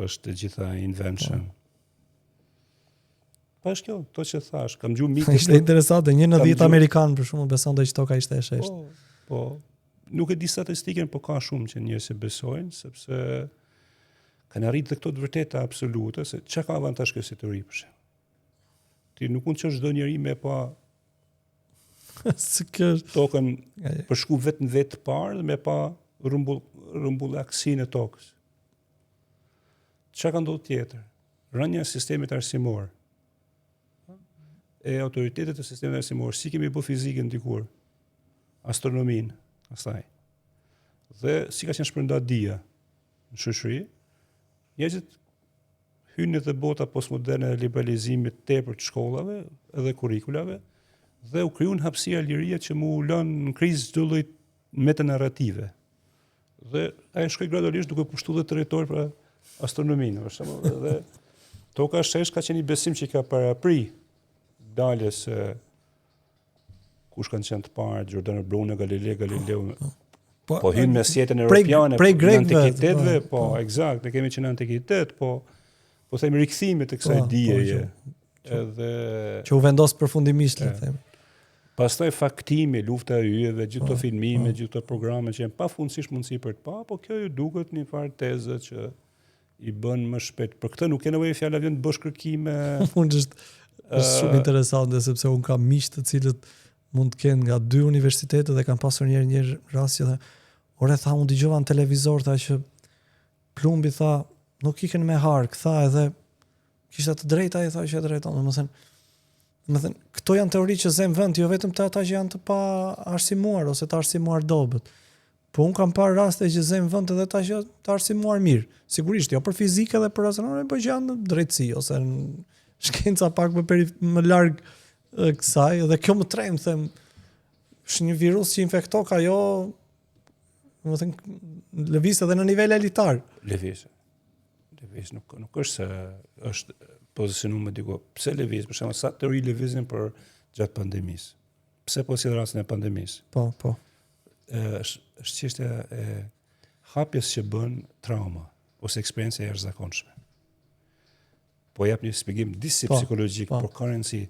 Është të gjitha invention. Pa është kjo, to që thash, kam dëgjuar mitet. Ishte interesante, 1 në 10 amerikanë për shkakun besonte që toka ishte e sheshtë. Po. Nuk e di statistikën, po ka shumë që njerëz që besojnë, sepse kanë arritur këto të vërteta absolute, se çka ka avantazh kjo si teori për shemb. Ti nuk mund të çosh çdo njeri me pa tokën për shku vetë në vetë parë dhe me pa rrumbullaksinë e tokës. Çka ka ndodhur tjetër? Rënja e sistemit arsimor. E autoritetet e sistemit arsimor, si kemi bë fizikën dikur, astronominë, asaj. Dhe si ka qenë shpërnda dia në shoqëri, njerëzit hynë në bota postmoderne e liberalizimit tepër të shkollave edhe kurikulave dhe u krijuan hapësira liria që mu lënë në krizë çdo lloj metanarrative. Dhe ai shkoi gradualisht duke pushtuar dhe territor pra astronominë, për shembull, dhe toka shesh ka qenë një besim që i ka parapri daljes kush kanë qenë të parë, Giordano Bruno, Galileu, po hyn me sjetën europiane në antikitetve, po, eksakt, ne kemi qenë në antikitet, po themi rikthimit të kësaj dijeje. Edhe që u vendos përfundimisht, le të themi. Pastaj faktimi, lufta e yjeve, gjithë të filmime, gjithë të programe që janë pafundësisht mundësi për të pa, po kjo ju duket një farë teze që i bën më shpejt. Për këtë nuk e nevojë fjala vjen të bësh kërkime. Është shumë interesante sepse un kam miq të cilët mund të kenë nga 2 universitete dhe kanë pasur një rast që ore tha unë dëgjova në televizor tha që plumbi tha nuk ikën me hark, tha edhe kishte të drejta, i tha që e drejton. Domethënë këto janë teori që zem vend jo vetëm të ata që janë të pa arsimuar ose të arsimuar dobët. Po un kam parë raste që zem vend edhe ata që të arsimuar mirë. Sigurisht jo për fizikë dhe për astronomi, po që janë në drejtësi ose në shkenca pak më larg kësaj dhe kjo më trem, them, është një virus që infekto ka jo, domethënë lëviz edhe në nivel elitar. Lëviz nuk është se është pozicionuar me diku. Pse lëviz? Për shembull, sa teori lëvizin për gjatë pandemisë. Pse po si rastin e pandemisë? Po. Është çështja e hapjes që bën trauma ose eksperiencë e jashtëzakonshme. Po jap një shpjegim disi psikologjik, por ka rëndësi.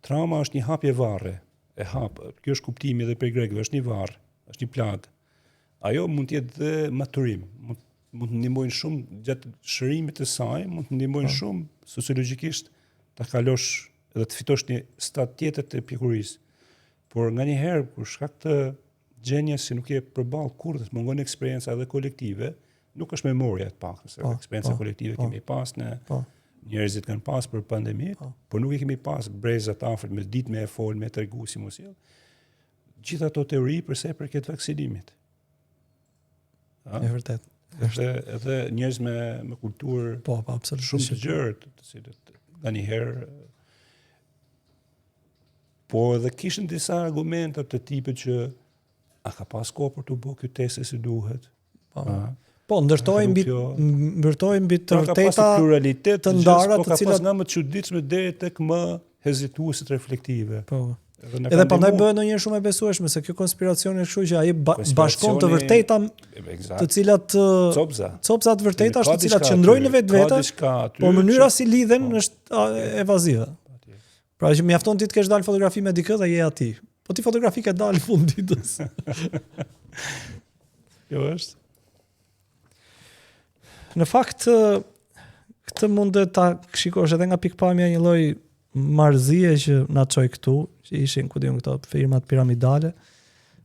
Trauma është një hapje varre, e hap. Kjo është kuptimi edhe për grekëve, është një varr, është një plag. Ajo mund të jetë dhe maturim, mund të ndihmojnë shumë gjatë shërimit të saj, mund të ndihmojnë shumë sociologjikisht ta kalosh edhe të fitosh një stad tjetër të pjekurisë. Por nganjëherë për shkak të gjenjes që nuk je përballë kurrë, të mungon eksperjenca edhe kolektive, nuk është memoria të paktën, se eksperjenca kolektive kemi pas në njerëzit kanë pas për pandemi, por nuk i kemi pas brezat afërt me ditë me e fol, me tregu si mos sjell. Gjithë ato teori përse për këtë vaksinimit. E vërtet. Edhe njerëz me kulturë absolutisht shumë të gjerë, të cilët nganjëherë po edhe kishin disa argumenta të tipit që a ka pas kohë për të bërë këtë test si duhet. Po, ndërtojnë mbi të vërteta pluralitet të ndara të cilat nga më të çuditshme deri tek më hezituesit reflektive. Po. Edhe prandaj bëhet ndonjëherë shumë e besueshme se kjo konspiracioni është kështu që ai bashkon të vërteta të cilat copsa të vërteta të cilat qëndrojnë në vetvete, por mënyra si lidhen është evazive. Pra që mjafton ti të kesh dalë fotografi me dikë dhe je aty. Po ti fotografi ke dalë fund ditës. Jo është. Në fakt, këtë mund ta shikosh edhe nga pikpamja një lloj marrëzie që na çoi këtu, që ishin ku diun këto firmat piramidale.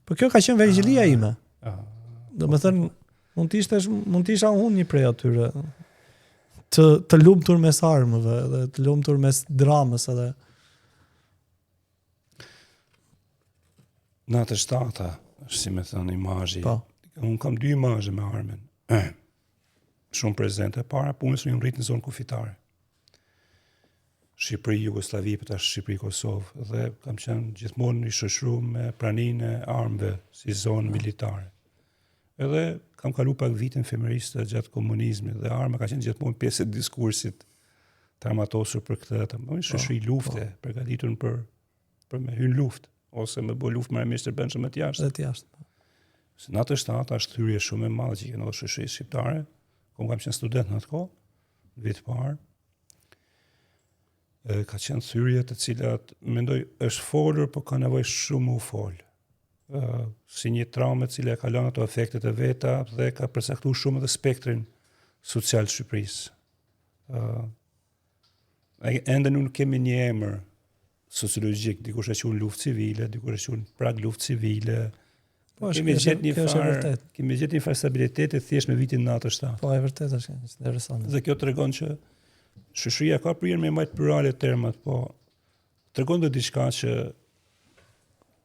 Po kjo ka qenë vergjëlia ime. Domethënë, mund të isha unë një prej atyre të lumtur mes armëve dhe të lumtur mes dramës edhe. Natë shtata, është si me thënë imazhi. Unë kam 2 imazhe me armën. Shumë prezente, para punës unë rrit në zonë kufitare. Shqipëri, Jugosllavi, për tash Shqipëri, Kosovë, dhe kam qenë gjithmonë i shoqëruar me praninë e armëve si zonë militare. Edhe kam kalu pak vitin femeriste gjatë komunizmit dhe arma ka qenë gjithmonë pjesë e diskursit të armatosur për këtë. Më shoqëri lufte, përgatitur për me hyrë luftë ose me bë luftë marrëmeshë të brendshme të jashtë. Natë shtata është thyrje shumë e madhe që kanë edhe shoqërisë shqiptare. Kam qenë student në atë kohë, vit parë. Ka qenë thyrje të cilat mendoj është folur, por ka nevojë shumë u fol. Si një traumë e cila ka lënë ato efektet e veta dhe ka përcaktuar shumë edhe spektrin social të Shqipërisë. Ende nuk kemi një emër sociologjik, dikush e quajnë luftë civile, dikush e quajnë prag luftë civile. Kemi gjetë një farë stabiliteti thjesht me vitin 97. Po, e vërtet është interesante. Dhe kjo tregon që shoqëria ka prirë me majt plurale termat, po tregon dhe diçka që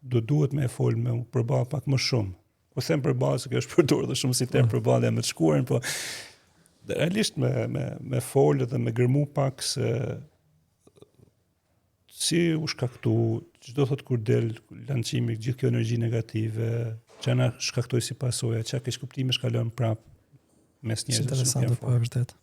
duhet me e fol me përballë pak më shumë. Po them përballë se kjo është përdorur dhe shumë si term përballë me të shkuarin, po realisht me fol dhe me gërmu pak se si u shkaktu, çdo thot kur del lancimi gjithë kjo energji negative, që na shkaktoi si pasojë, çka keq kuptime shkalon prap mes njerëzve. Interesante, po e vërtet.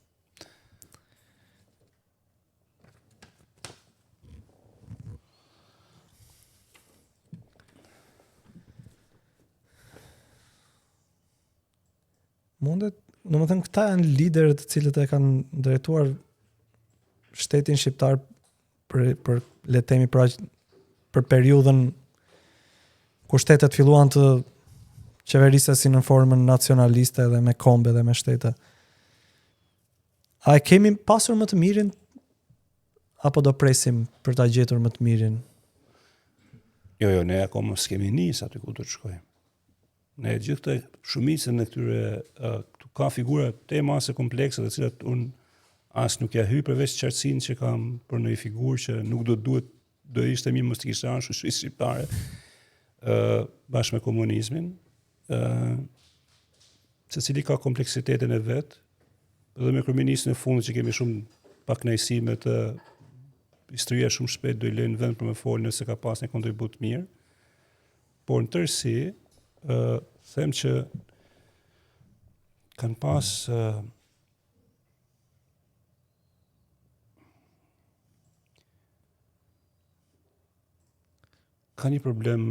Domethënë këta janë liderët të cilët e kanë drejtuar shtetin shqiptar për le të themi për periudhën kur shtetet filluan të qeverisesin në formën nacionaliste dhe me kombe dhe me shtete. A e kemi pasur më të mirin apo do presim për ta gjetur më të mirin? Jo, ne akoma s'kemi nis aty ku do të shkojmë. Ne gjithë këtë shumicën e këtyre këtu ka figura të mase komplekse të cilat unë as nuk ja hy përveç qartësinë që kam për një figurë që nuk do ishte mirë mos të kishte ardhur shoqërisë shqiptare bashkë me komunizmin, secili ka kompleksitetin e vet, dhe me kryeministin e fundit që kemi shumë pak kënaqësi me të historia shumë shpejt do i lënë vend për me folë nëse ka pas një kontribut mirë, por në tërësi them që kanë pas ka një problem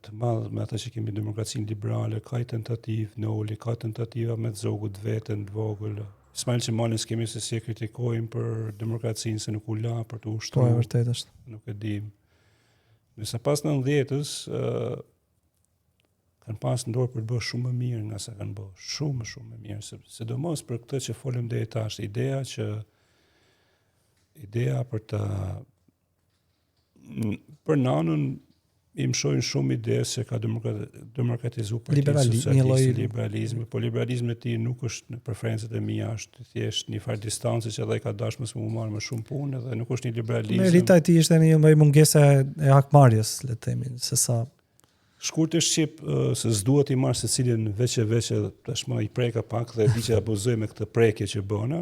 të madh me ata që kemi demokracinë liberale, ka i tentativë Noli, ka tentativa me zogut vetën të vogël. Ismail Qemalin s'kemi se si e kritikojmë për demokracinë se nuk u la për të ushtruar. Po, e vërtet është. Nuk e dim. Nëse pas 90-s kanë pas ndorë për të bërë shumë më mirë nga sa kanë bërë. Shumë më mirë. Sidomos për këtë që folëm deri tash, ideja për nanën i mshojnë shumë ide se ka demokratizu Partitë Socialiste, liberalizmi, po liberalizmi i tij nuk është në preferencët e mia, është thjesht një farë distancë që edhe ka dashur mos më marrë më shumë punë dhe nuk është një liberalizëm. Merita e tij ishte një mungese e hakmarrjes, le të themi, se sa shkurt e shqip se s'duhet i marr secilin veç tashmë i preka pak dhe di që abuzoj me këtë prekje që bëna.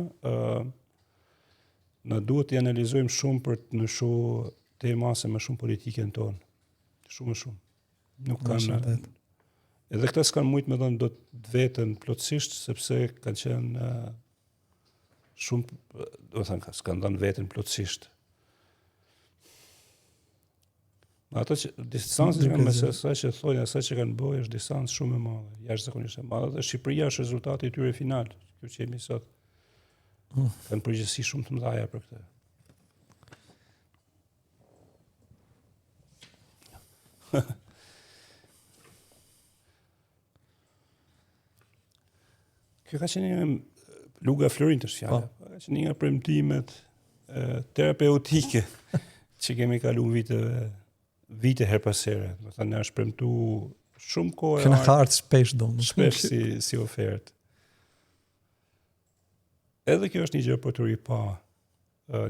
Na duhet të analizojmë shumë për të nëshuar tema se më shumë politikën tonë. Shumë. Nuk kanë. Edhe këta s'kan mujt me dhënë do të vetën plotësisht, sepse kanë qenë shumë, do të thënë, s'kan dhënë vetën plotësisht. Ato që distancë që mes asaj që thonë, asaj që kanë bërë është distancë shumë e madhe, jashtëzakonisht e madhe, dhe Shqipëria është rezultati i tyre final, kjo që jemi sot. Kanë përgjegjësi shumë të mëdha për këtë. Kjo ka qenë një Luga Florin të shfjallë, ka qenë një nga premtimet terapeutike që kemi kalu vite her pas here. Do të thënë është premtu shumë kohë. Këna ka ardhur shpesh shpesh si ofertë. Edhe kjo është një gjë për të ripa.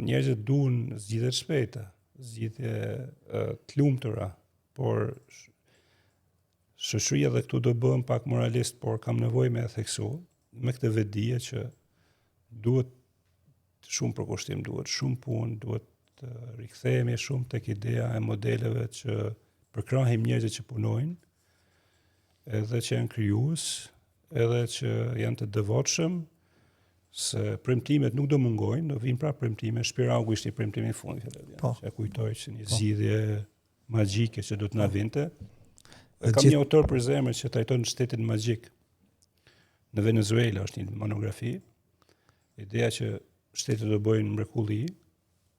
Njerëzit duan zgjidhje të shpejta, zgjidhje të lumtura, por shoqëria dhe këtu do bëhem pak moralist, por kam nevojë me e theksu, me këtë vetdije që duhet shumë përkushtim, duhet shumë punë, duhet të rikthehemi shumë tek ideja e modeleve që përkrahim njerëzit që punojnë, edhe që janë krijues, edhe që janë të devotshëm, se premtimet nuk do mungojnë, do vinë prapë premtime. Shpiraugu ishte një premtim i fundit, që e kujtoj që një zgjidhje magjike që do të na vinte. Kam një autor për zemër që trajton shtetin magjik. Në Venezuela është një monografi. Ideja që shtetet do bëjnë mrekulli,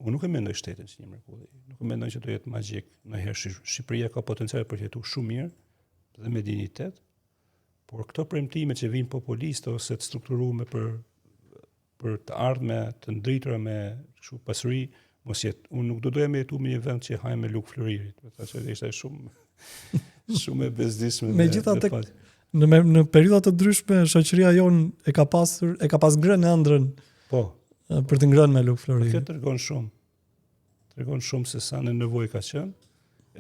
unë nuk e mendoj shtetin si një mrekulli. Nuk e mendoj që do jetë magjik. Ndonjëherë Shqipëria ka potencial për të jetuar shumë mirë dhe me dignitet, por këto premtime që vinë populiste ose të strukturuar për të ardhme të ndritura me kështu pasuri, mos jetë. Unë nuk do doja me jetu me një vend që hajmë me luk floririt. Që ishte shumë e bezdisme. Megjithatë në periudha të ndryshme shoqëria jon e ka pas ngrënë ëndrrën. Po. Për të ngrënë me luk floririt. Kjo tregon shumë. Tregon shumë se sa në nevojë ka qenë,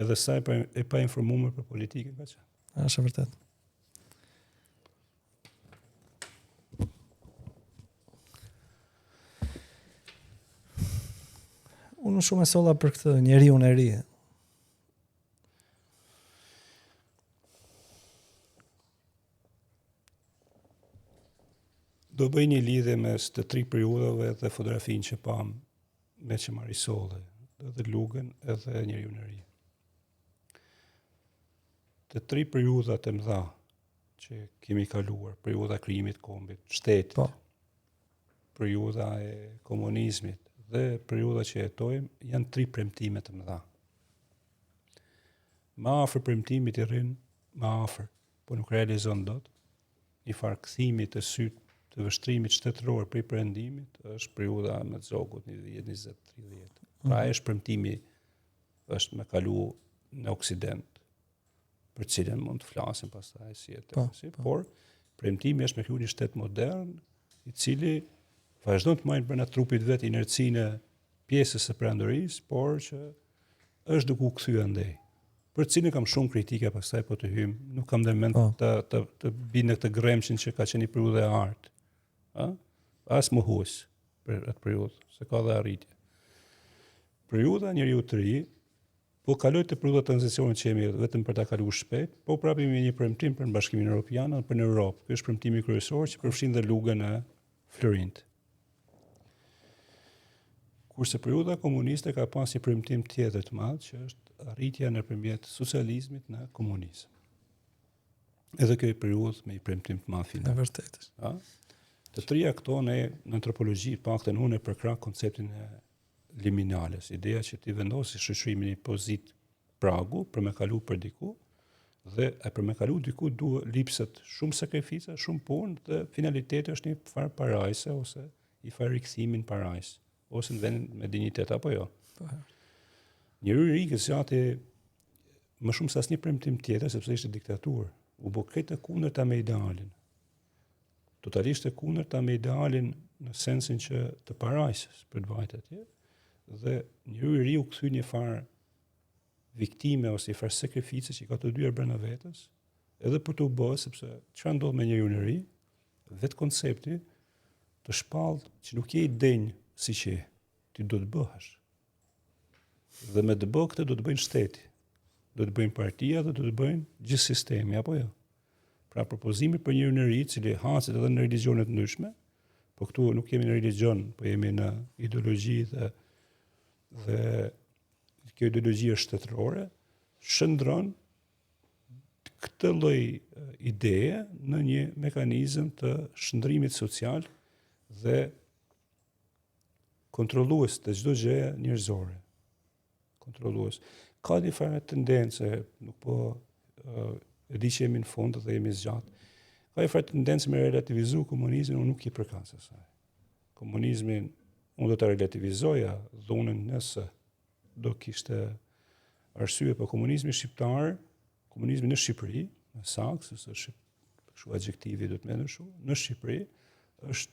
edhe sa e pa informuar për politikën ka qenë. Është vërtet. Unë shumë e solla për këtë njeriu e ri. Do bëj një lidhje mes të 3 periudhave dhe fotografinë që pam me që Marisolle, edhe Lugën, edhe njeriu e ri. Të 3 periudhat e mëdha që kemi kaluar, periudha e krijimit të kombit, shtetit, Po. periudha e komunizmit dhe periudha që jetojmë janë 3 premtime të mëdha. Më afër premtimit i rrin, më afër, po nuk realizon dot. Një farë kthimi të syt të vështrimit shtetëror për perëndimit është periudha me zogut 10, 20, 30. Pra është premtimi është me kalu në Oksident, për cilën mund të flasim pastaj si jetë, por premtimi është me kriju një shtet modern, i cili vazhdon të marrë brenda trupit vet inercinë e pjesës së perandërisë, por që është duke u kthyer andej. Për cilën kam shumë kritike pastaj po të hym, nuk kam ndërmend të bind në këtë gremçin që ka qenë një periudhë e artë. As mohues për atë periudhë, se ka dhe arritje. Periudha njeriu të ri, po kaloj të periudha tranzicionit që jemi vetëm për ta kaluar shpejt, po prapë me një premtim për Bashkimin Evropian dhe për në Europë. Ky është premtimi kryesor që përfshin dhe lugën e Florint. Kurse periudha komuniste ka pas një premtim tjetër të madh, që është arritja nëpërmjet socializmit në komunizëm. Edhe kjo periudhë me një premtim të madh final. E vërtetë. Të trija këto ne në antropologji, paktën unë e përkrah konceptin e liminales, ideja që ti vendosi shoqërimin në pozitë pragu për me kalu për diku, dhe për me kalu diku duhet lipset shumë sakrifica, shumë punë, dhe finaliteti është një farë parajse ose një farë rikthimin parajs, ose në vend me dinjitet apo jo. Njeriu i ri zgjati më shumë se asnjë premtim tjetër, sepse ishte diktaturë, u bë krejt e kundërta me idealin. Totalisht e kundërta me idealin në sensin që të parajsës për të vajtë atje, dhe njeriu i ri u kthy një farë viktime ose një farë sakrifice që ka të dyja brenda vetës, edhe për të u bërë, sepse çfarë ndodh me njeriu i ri, vetë koncepti të shpallë që nuk je i denj si që ti do të bëhesh. Dhe me të bë këtë do të bëjnë shteti, do të bëjnë partia dhe do të bëjnë gjithë sistemi, apo jo. Pra propozimi për njeriu i ri, i cili hacet edhe në religione të ndryshme, po këtu nuk jemi në religion, po jemi në ideologji dhe kjo ideologji është shtetërore, shndron këtë lloj ideje në një mekanizëm të shndrimit social dhe kontrollues të çdo gjëje njerëzore. Kontrollues. Ka një farë tendence, nuk po e di që jemi në fund dhe jemi zgjatë. Ka një farë tendence me relativizu komunizmin, unë nuk i përkas asaj. Komunizmin unë do të relativizoja dhunën nëse do kishte arsye, për komunizmi shqiptar, komunizmi në Shqipëri, në saktë, se kështu adjektivi do të më ndëshu, në Shqipëri është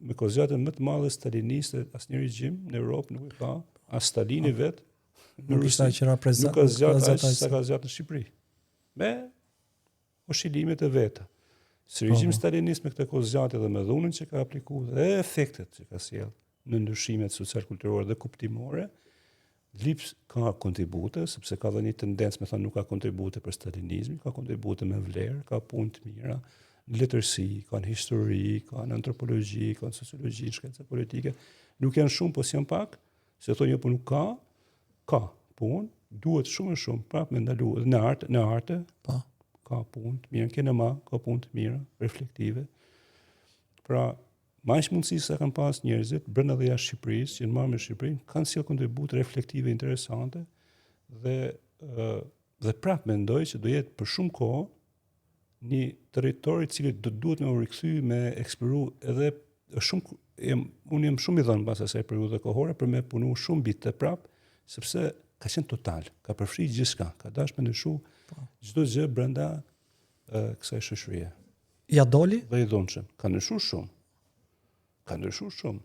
me kozjatën më të madhe staliniste asnjë regjim në Europë nuk e ka, as Stalini vet në Rusi nuk ka zgjatë sa ka zgjatë në Shqipëri. Me oscilimet e veta. Si regjim stalinist me këtë kozjatje dhe me dhunën që ka aplikuar dhe efektet që ka sjell në ndryshimet social-kulturore dhe kuptimore, lips ka kontribute, sepse ka dhe një tendencë me thënë nuk ka kontribute për stalinizmin, ka kontribute me vlerë, ka punë të mira, në letërsi, ka në histori, ka në antropologji, ka në sociologji, në shkenca politike. Nuk janë shumë, po si janë pak, se thonë jo, po nuk ka punë, duhet shumë e shumë, prapë me ndalu, dhe në arte, ka punë të mirë, në kinema, ka punë të mira, reflektive. Pra, ma ishë mundësi se kanë pas njerëzit, brenda dhe jashtë Shqipërisë, që në marrë me Shqipërinë, kanë sjellë kontribut reflektive interesante, dhe prapë mendoj që do jetë për shumë kohë një territor i cili duhet me u rikthy, me eksploru edhe unë jam shumë i dhënë pas asaj periudhe kohore për me punu shumë bitë prapë, sepse ka qenë total, ka përfshi gjithçka, ka dash me ndryshu çdo gjë brenda kësaj shoqërie. Ja doli? Dhe i dhunshëm, ka ndryshuar shumë. Ka ndryshuar shumë.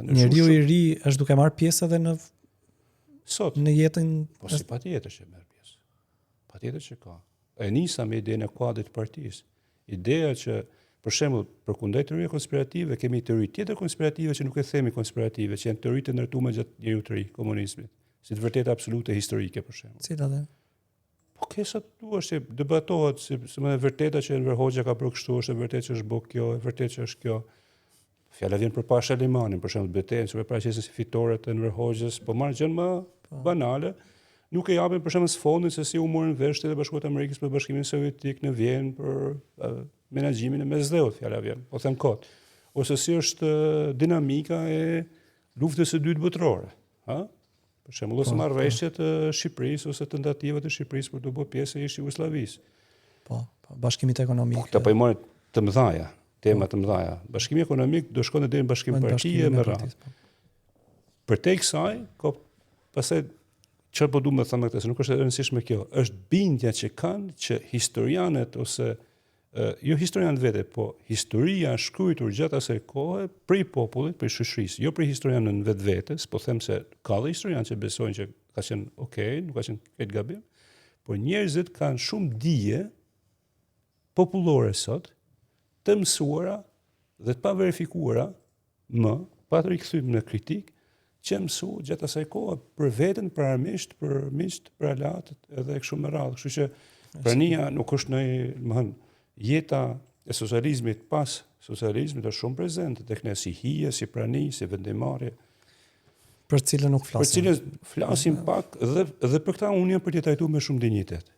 Njeriu i ri është duke marrë pjesë edhe në sot në jetën. Po si patjetër që merr pjesë. Patjetër që ka. E nisa me idenë e kuadrit të partisë. Ideja që për shembull, përkundër teorive konspirative, kemi teori tjetër konspirative që nuk e themi konspirative, që janë teoritë ndërtuara gjatë njeriu të ri, komunizmit, si të vërtetë absolute historike për shembull. Cilat janë? Po kesa thua se debatohet se më e vërteta që Enver Hoxha ka bërë kështu, është e vërtetë që është bërë kjo, e vërtetë që është kjo. Fjala vjen për Pasha Limanin, për shembull, betejën se përpaqësen si fitore të Enver Hoxhës, po marr gjën më banale, nuk e japin për shembull fondin se si u morën vesh Shtetet e Bashkuara të Amerikës për Bashkimin Sovjetik në Vjenë për menaxhimin e mesdheut, fjala vjen, po them kot. Ose si është dinamika e luftës së dytë botërore, ha? Për shembull, ose marrëveshjet e Shqipërisë ose tentativat e Shqipërisë për të bërë pjesë e Jugosllavisë. Po, bashkimit ekonomik. Të po i morën të mëdhaja, tema të mëdhaja. Bashkimi ekonomik do shkonte deri në bashkim partie me radhë. Për te kësaj, pastaj çfarë po duam të them këtë, se nuk është e rëndësishme kjo, është bindja që kanë që historianët ose jo historianët vete, po historia shkruar gjatë asaj kohe prej popullit, prej shoqërisë, jo prej historianëve vetvetes, po them se ka dhe historianë që besojnë që ka qenë okay, nuk ka qenë këtë gabim, por njerëzit kanë shumë dije popullore sot, të mësuara dhe të pa verifikuara pa të rikthyer në kritik, që mësu gjatë asaj kohe për veten, për armisht, për miqt, për alatët edhe kështu me radhë. Kështu që prania nuk është ndonjë, jeta e socializmit pas socializmit është shumë prezente tek ne, si hije, si prani, si vendimarrje. Për cilën nuk flasim. Për cilën flasim pak dhe për këtë unë jam për të trajtuar me shumë dinjitet.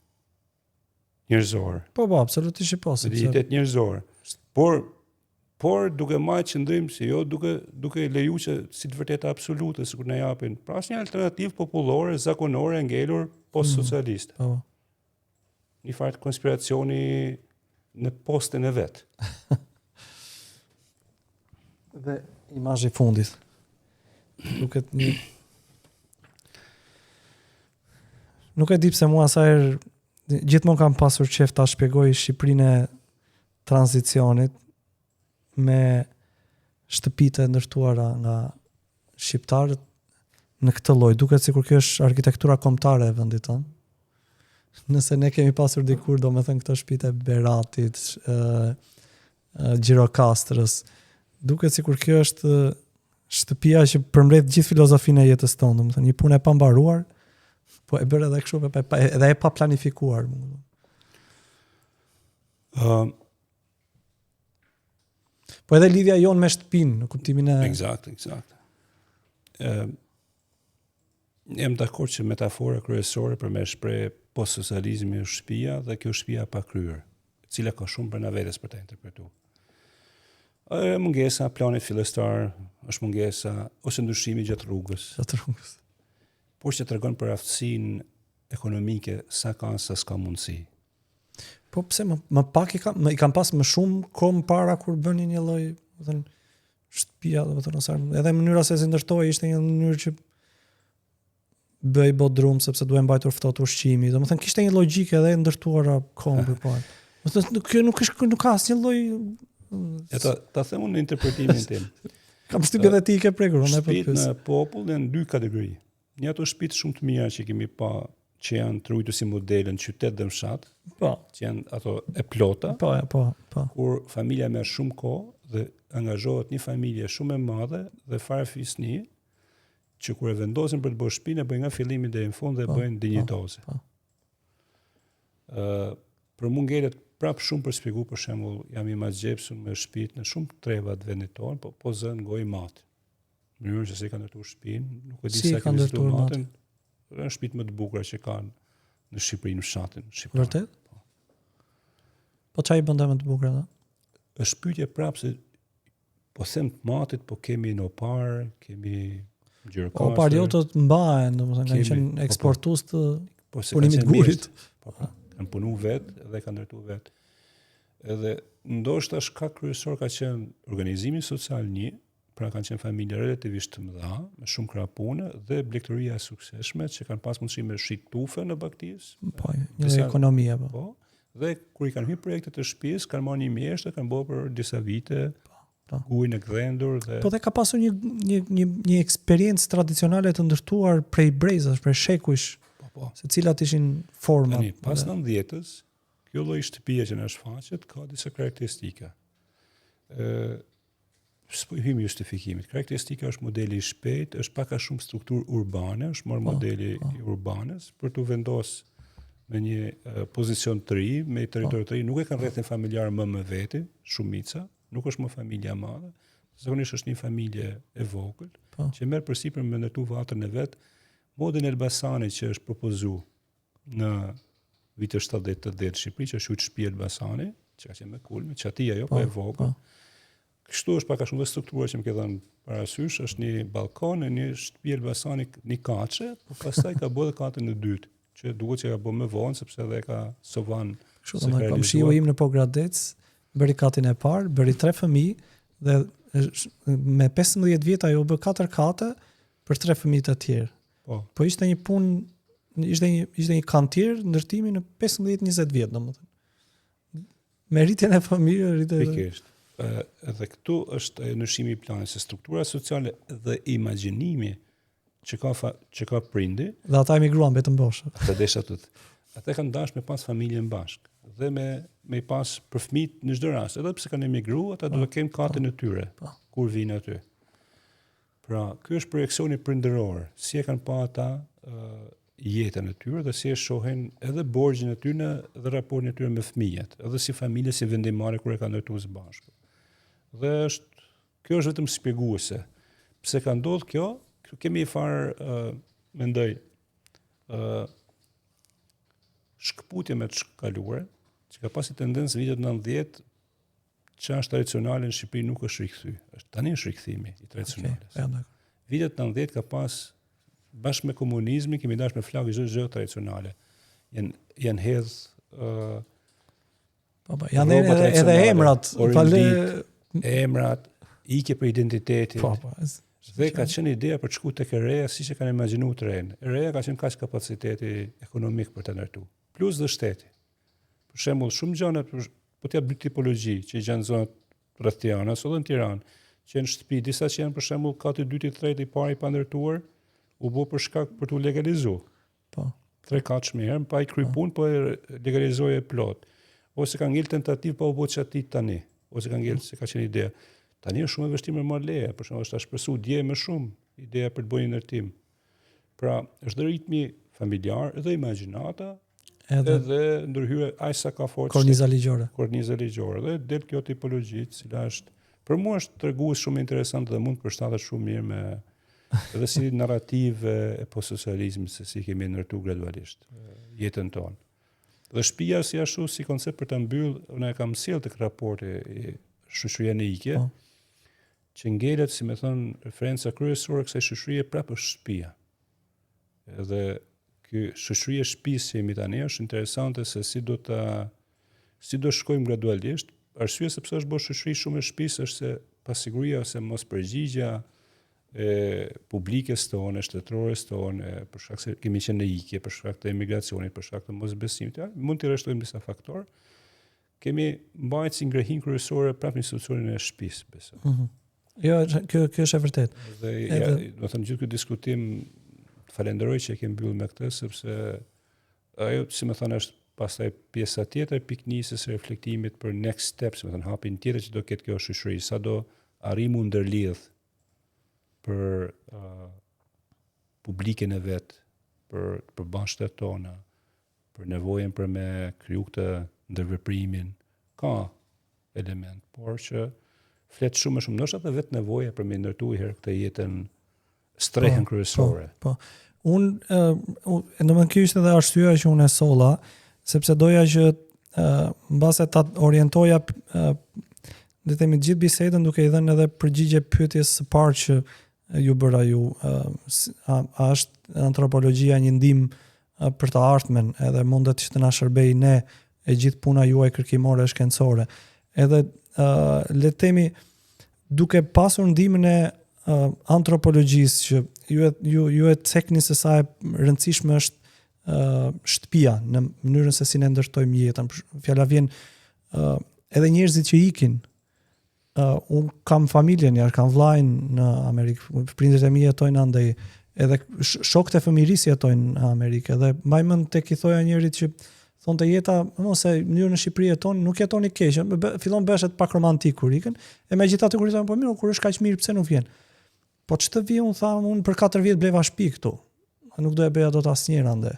Njerëzor. Po, absolutisht po. Dinjitet njerëzor. Por duke marrë qëndrim se jo duke leju që si të vërteta absolute, sikur na japin. Pra është një alternativë popullore, zakonore, ngelur post-socialiste. Po. Një farë konspiracioni në postën e vet. Dhe imazhi i fundit. Duket një Nuk e di pse mua sa herë gjithmonë kam pasur qejf ta shpjegoj Shqipërinë e tranzicionit me shtëpitë e ndërtuara nga shqiptarët në këtë lloj, duket sikur kjo është arkitektura kombëtare e vendit tonë. Nëse ne kemi pasur dikur, domethënë këto shtëpitë e Beratit, Gjirokastrës, duket sikur kjo është shtëpia që përmbledh gjithë filozofinë e jetës tonë, domethënë një punë e pambaruar, po e bërë edhe kështu edhe e pa planifikuar. Po edhe lidhja jonë me shtëpinë, në kuptimin e... Eksakt. Jam dakord që metafora kryesore për me shpreh post-socializmi është shtëpia dhe kjo shtëpia pa kryer, e cila ka shumë brenda vetes për ta interpretuar. Mungesa planit fillestar, është mungesa ose ndryshimi gjatë rrugës. Por që tregon për aftësinë ekonomike sa s'ka mundësi. Po pse më pak i kam pas më shumë kohë para kur bënin një lloj, shtëpia, edhe mënyra se si ndërtoi ishte një mënyrë që bëj bodrum sepse duhet mbajtur ftohtë ushqimi. Domethënë kishte një logjikë edhe ndërtuara kohën përpara. Domethënë kjo nuk ka asnjë lloj. Ta them unë në interpretimin tim. Kam shtëpi edhe ti ke prekur, unë e po pyes. Në popull janë dy kategori. Një ato shtëpi shumë të mira që kemi pa, që janë të ruajtur si modele në qytet dhe në fshat, që janë ato e plota. Po. Kur familja merr shumë kohë dhe angazhohet një familje shumë e madhe dhe fare fisni, që kur e vendosin për të bërë shtëpinë, e bëjnë nga fillimi deri në fund dhe bëjnë dinjitoze. Për mua ngelet prap shumë për shpjegu, për shembull, jam i mazgjepsur me shtëpitë në shumë treva të vendit tonë, po zën gojë mat. Mënyrë se kanë ndërtuar shtëpinë, nuk e di sa kanë ndërtuar matin. Janë shtëpitë më të bukura që kanë në Shqipëri, në fshatin shqiptar. Vërtet? Po çfarë i bën më të bukur ato? Është pyetje prap se po them të matit, po kemi nopar, kemi Gjirokastër. O pariotët mbahen, domethënë kanë qenë eksportues të punimit gurit. Kanë punu vetë dhe kanë ndërtuar vetë. Edhe ndoshta shkak kryesor ka qenë organizimi social një, pra kanë qenë familje relativisht të mëdha, me shumë krah pune dhe blegtëria e suksesshme që kanë pas mundësi me shit tufe në baktis. Po, një ekonomia po. Dhe kur i kanë hyrë projektet të shtëpisë, kanë marrë një mjeshtër, kanë bërë për disa vite. Gujnë e gdhendur dhe... Po dhe ka pasur një eksperiencë tradicionale të ndërtuar prej brezës, prej shekujsh, se cilat ishin forma. Pas 90-s, kjo lloj shtëpie që na shfaqet ka disa karakteristika. Hyjmë justifikimit. Karakteristika është modeli i shpejt, është pak a shumë strukturë urbane, është marrë modeli i urbanës për të vendosur në një pozicion të ri, me territor të ri, nuk e kanë rrethin familjar më me veti, shumica. Nuk është më familja madhe, zakonisht është një familje e vogël, që merr përsipër me ndërtu vatën e vet, Modin Elbasani që është propozu në vitë 70-80 në Shqipëri, që është quajtur shtëpi Elbasani, që ka qenë me kulme, që ati ajo, po e vogël. Kështu është pak a shumë dhe struktura që më ke dhënë parasysh, është një balkon e një shtëpi Elbasani, një kaçe, por pastaj ka bërë katën e dytë, që duket që ka bërë më vonë sepse edhe ka sovan. Kështu do të shiu im në Pogradec, bëri katin e parë, bëri 3 fëmijë dhe me 15 vjet ajo bë 4 kate për 3 fëmijë të tjerë. Po ishte një punë, ishte një kantier ndërtimi në 15-20 vjet, domethënë. Me rritjen e fëmijëve, Pikërisht. Edhe këtu është ndryshimi i planit, se struktura sociale dhe imagjinimi që ka prindi, dhe ata emigruan vetëm boshë. Ata desha të. Ata kanë dashur me pas familjen bashkë dhe me pas për fëmijët në çdo rast, edhe pse kanë emigruar, ata do të kenë katën e tyre kur vinë aty. Pra, ky është projeksioni prindëror, si e kanë pa ata jetën e tyre dhe si e shohin edhe borxhin e tyre dhe raportin e tyre me fëmijët, edhe si familje, si vendimare kur e kanë ndërtuar së bashku. Dhe kjo është vetëm shpjeguese. Pse ka ndodhur kjo? Kemi mendoj, shkputje me të shkaluare, që ka pasi tendencë vitet 90, që është tradicionale në Shqipëri nuk është rikthy. Tani është rikthimi i tradicionales. Okay, vitet 90 ka pas, bashkë me komunizmin, kemi dashur me flagë çdo gjë tradicionale. Janë hedh janë edhe emrat, emrat, ikje për identitetit. Dhe ka qenë ideja për të shkuar tek e reja, siç e kanë imagjinuar të renë. E reja ka qenë kaq kapaciteti ekonomik për të ndërtuar. Plus dhe shteti. Për shembull, shumë gjëra, po t'jap dy tipologji që janë zonat rreth Tiranës ose në Tiranë, që janë shtëpi, disa që janë për shembull kati 2 i 3 i parë i pa ndërtuar, u bë për shkak për tu legalizuar. Po. 3 kaç më herë, pa i kry punë, po e legalizoi e plot. Ose ka ngel tentativë pa u bë çati tani, ose ka ngel se ka qenë ide. Tani është shumë e vështirë me marrë leje, për shembull është shpresu dje më shumë ideja për të bërë një ndërtim. Pra, është ritmi familjar dhe imagjinata, edhe ndërhyrje aq sa ka forcë korniza ligjore. Korniza ligjore dhe del kjo tipologji, e cila është për mua është tregues shumë interesant dhe mund të përshtatet shumë mirë me edhe si narrativ e postsocializmit, se si kemi ndërtuar gradualisht jetën tonë. Dhe shtëpia si ashtu si koncept për ta mbyll, unë e kam sjell tek raporti i shoqërianike, që ngelet, si me thënë, referenca kryesore kësaj shoqërie prapë është shtëpia. Edhe ky shoqëria shtëpisë që jemi tani është interesante se si do shkojmë gradualisht. Arsye sepse është bërë shoqëri shumë e shtëpisë është se pasiguria ose mos përgjigja e publikes tonë, shtetërores tonë, për shkak se kemi qenë në ikje, për shkak të emigracionit, për shkak të mosbesimit, mund të rreshtojmë disa faktorë. Kemi mbajtur si ngrehim kryesore prapë institucionin e shtëpisë, besoj. Jo, kjo është e vërtet. Dhe do të thënë gjithë ky diskutim, falenderoj që e kemi mbyllur me këtë, sepse ajo, si më thënë, është pastaj pjesa tjetër e piknisës së reflektimit për next steps, më thënë hapin tjetër që do ketë kjo shoqëri, sa do arrimu ndërlidh për publikën e vet, për bashkëtet tona, për nevojën për me kriju këtë ndërveprimin, ka element, por që flet shumë më shumë, ndoshta edhe vetë nevoja për me ndërtuar herë këtë jetën strehën kryesore. Po. Domethënë ky ishte edhe arsyeja që unë e solla, sepse doja që mbase ta orientoja le të themi gjithë bisedën duke i dhënë edhe përgjigje pyetjes së parë që ju bëra ju, a është antropologjia një ndihmë për të ardhmen, edhe mundet që të na shërbejë ne e gjithë puna juaj kërkimore shkencore. Edhe le të themi duke pasur ndihmën e antropologjisë që ju e cekni se sa e rëndësishme është shtëpia në mënyrën se si ne ndërtojmë jetën. Fjala vjen edhe njerëzit që ikin. Unë kam familjen, kam vllajin në Amerikë, prindërit e mi jetojnë andej, edhe shokët e fëmijërisë jetojnë në Amerikë, edhe mbaj mend tek i thoja njerit që thonte jeta, ose mënyrën në Shqipëri jeton, nuk jeton i keq, fillon beshet pak romantik kur ikën, e megjithatë kur i thonë po mirë, kur është kaq mirë pse nuk vjen? Po ç'të vi, unë tham, unë për 4 vjet bleva shtëpi këtu. Nuk do e bëja dot asnjëherë ande.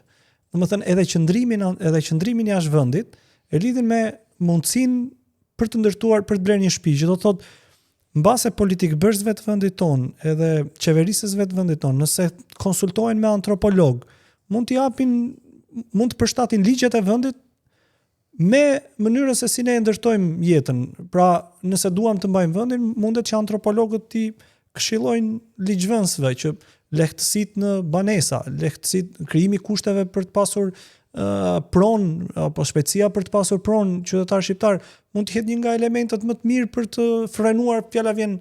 Domethënë edhe qëndrimin jashtë vendit e lidhin me mundësinë për të ndërtuar, për të blerë një shtëpi, që do të thotë mbase politikbërësve të vendit tonë edhe qeverisësve të vendit tonë, nëse konsultojnë me antropolog, mund të përshtatin ligjet e vendit me mënyrën se si ne ndërtojmë jetën. Pra, nëse duam të mbajmë vendin, mundet që antropologët ti këshillojnë ligjvënësve që lehtësit në banesa, krijimi kushteve për të pasur pronë, apo shpejtësia për të pasur pronë qytetar shqiptar, mund të jetë një nga elementet më të mirë për të frenuar, fjala vjen,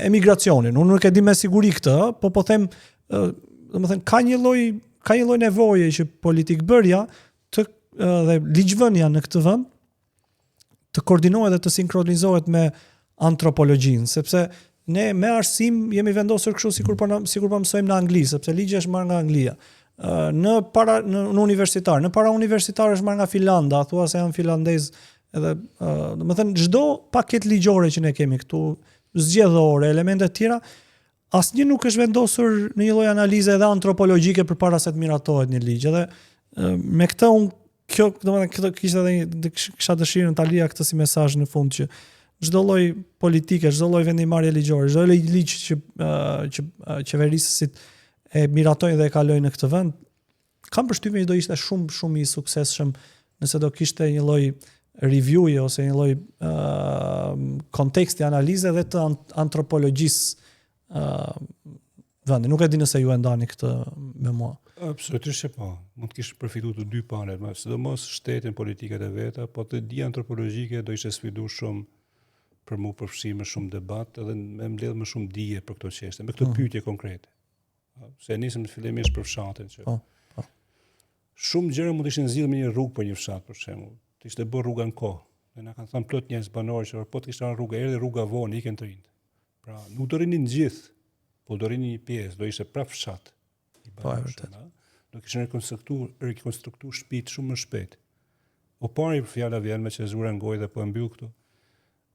emigracionin. Unë nuk e di me siguri këtë, po them, domethënë ka një lloj nevoje që politikbërja dhe ligjvënia në këtë vend të koordinohet dhe të sinkronizohet me antropologjinë, sepse ne me arsim jemi vendosur kështu sikur po mësojmë në angli, sepse ligji është marrë nga Anglia. Në universitar, në para universitar është marrë nga Finlanda, thua se janë finlandez, edhe domethënë çdo paketë ligjore që ne kemi këtu, zgjedhore, elemente të tjera, asnjë nuk është vendosur në një lloj analize edhe antropologjike përpara se të miratohet një ligj. Edhe me këtë këtë kisha dëshirën ta lija këtë si mesazh në fund, që çdo lloj politike, çdo lloj vendimarrje ligjore, çdo lloj ligj që qeverisësit e miratojnë dhe e kalojnë në këtë vend, kam përshtypjen që do ishte shumë i suksesshëm nëse do kishte një lloj review-je ose një lloj konteksti analize dhe të antropologjisë vendi. Nuk e di nëse ju e ndani këtë me mua. Absolutisht që po. Mund të kishte përfituar të dy panet, sidomos shtetin, politikat e veta, po të di antropologjike do ishte sfiduar shumë për mu përfshirë më shumë debat edhe me mbledh më shumë dije për këto çështje, me këto pyetje konkrete. Se nisëm fillimisht për fshatin që shumë gjëra mund të ishin zgjidhur me një rrugë për një fshat, për shembull. Të ishte bërë rruga në kohë. Ne na kanë thënë plot njerëz banorë që po të kishte rruga erdhi rruga vonë ikën të rinjt. Pra, nuk do rinin gjithë, po do rinin një pjesë, do ishte prap fshat. Po, e vërtet. Do kishin rekonstruktuar shtëpitë shumë më shpejt. O pari fjala vjen me që zura ngoj dhe po e mbyll këtu.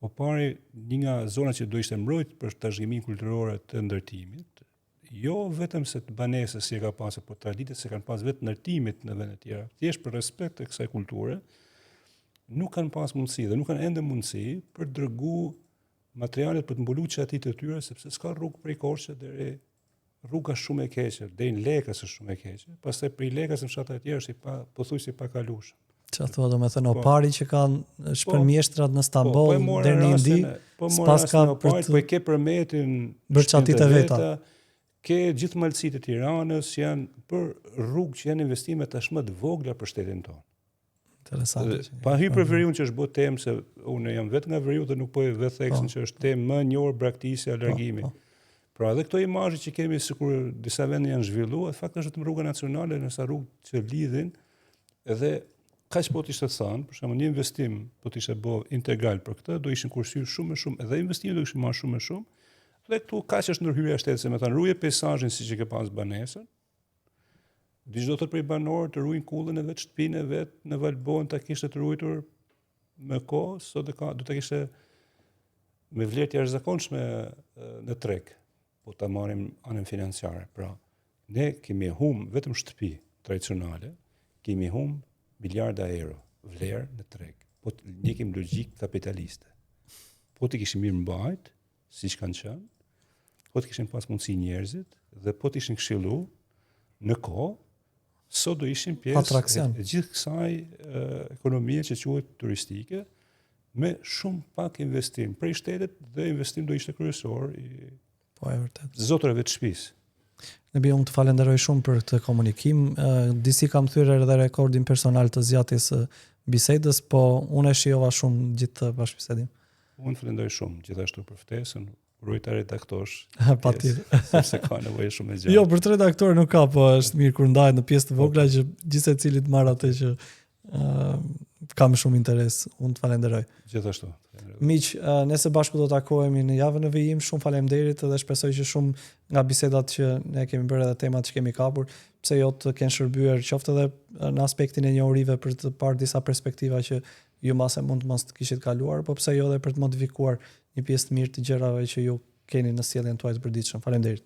O pari një nga zonat që do ishte mbrojt për trashëgiminë kulturore të ndërtimit, jo vetëm se të banesës si e ka pasur, por traditët se kanë pas vetë ndërtimit në vende të tjera, thjesht për respekt të kësaj kulture, nuk kanë pas mundësi dhe nuk kanë ende mundësi për të dërguar materialet për të mbuluar çatit të tyre, sepse s'ka rrugë prej Korçë deri rruga shumë e keqe, deri në Lekës është shumë e keqe. Pastaj prej Lekës në fshatet e tjera është pothuajse pa kalueshëm. Çfarë thua, domethënë opari që kanë shpërmjeshtrat në Stamboll deri në Indi, pas ka po e ke Përmetin, bërçatit e veta. Ke gjithë malësitë e Tiranës janë për rrugë që janë investime tashmë të vogla për shtetin tonë. Interesante. Pa hyrë për veriun që është bë temë, se unë jam vetë nga veriu dhe nuk po e vetë theksin që është temë më njohur braktisja, largimi. Pra edhe këto imazhe që kemi sikur disa vende janë zhvilluar, fakti është vetëm rruga nacionale, nësa rrugë që lidhin, edhe kaq po të ishte thënë, për shembull një investim po të ishte bë integral për këtë, do ishin kursyer shumë më shumë, edhe investimi do ishin marrë shumë më shumë. Dhe këtu kaq është ndërhyrja e shtetit, se më thënë ruje peizazhin siç e ke pas banesën. Çdo të prej banorë të ruajnë kullën e vet, shtëpinë e vet, në Valbon ta kishte të ruajtur me kohë, sot do ta kishte me vlerë të jashtëzakonshme në treg, po ta marrim anën financiare. Pra, ne kemi humbur vetëm shtëpi tradicionale, kemi humbur miliarda euro vlerë në treg. Po ne kemi logjik kapitaliste. Po të kishim mirë mbajt, siç kanë qenë, po të kishin pas mundësi njerëzit dhe po të ishin këshilluar në kohë, sot do ishin pjesë e gjithë kësaj ekonomie që quhet turistike, me shumë pak investim prej shtetit dhe investim do ishte kryesor i zotërave të shtëpisë. Nebi, unë të falenderoj shumë për këtë komunikim. Disi kam thyrë edhe rekordin personal të zgjatjes së bisedës, po unë e shijova shumë gjithë bashkëbisedim. Unë falenderoj shumë gjithashtu për ftesën. Uroj ta redaktosh. Patjetër. Sepse ka nevojë shumë e gjatë. Jo, për të redaktor nuk ka, po është mirë kur ndahet në pjesë të vogla që gjithsecili të marr atë që kam shumë interes. Unë të falenderoj. Gjithashtu. Miq, nëse bashkë do të takohemi në javën e vijim, shumë faleminderit dhe shpresoj që shumë nga bisedat që ne kemi bërë dhe temat që kemi kapur, pse jo të kenë shërbyer qoftë edhe në aspektin e njohurive për të parë disa perspektiva që ju mase mund të mos të kishit kaluar, po pse jo edhe për të modifikuar një pjesë të mirë të gjërave që ju keni në sjelljen tuaj të përditshme. Faleminderit.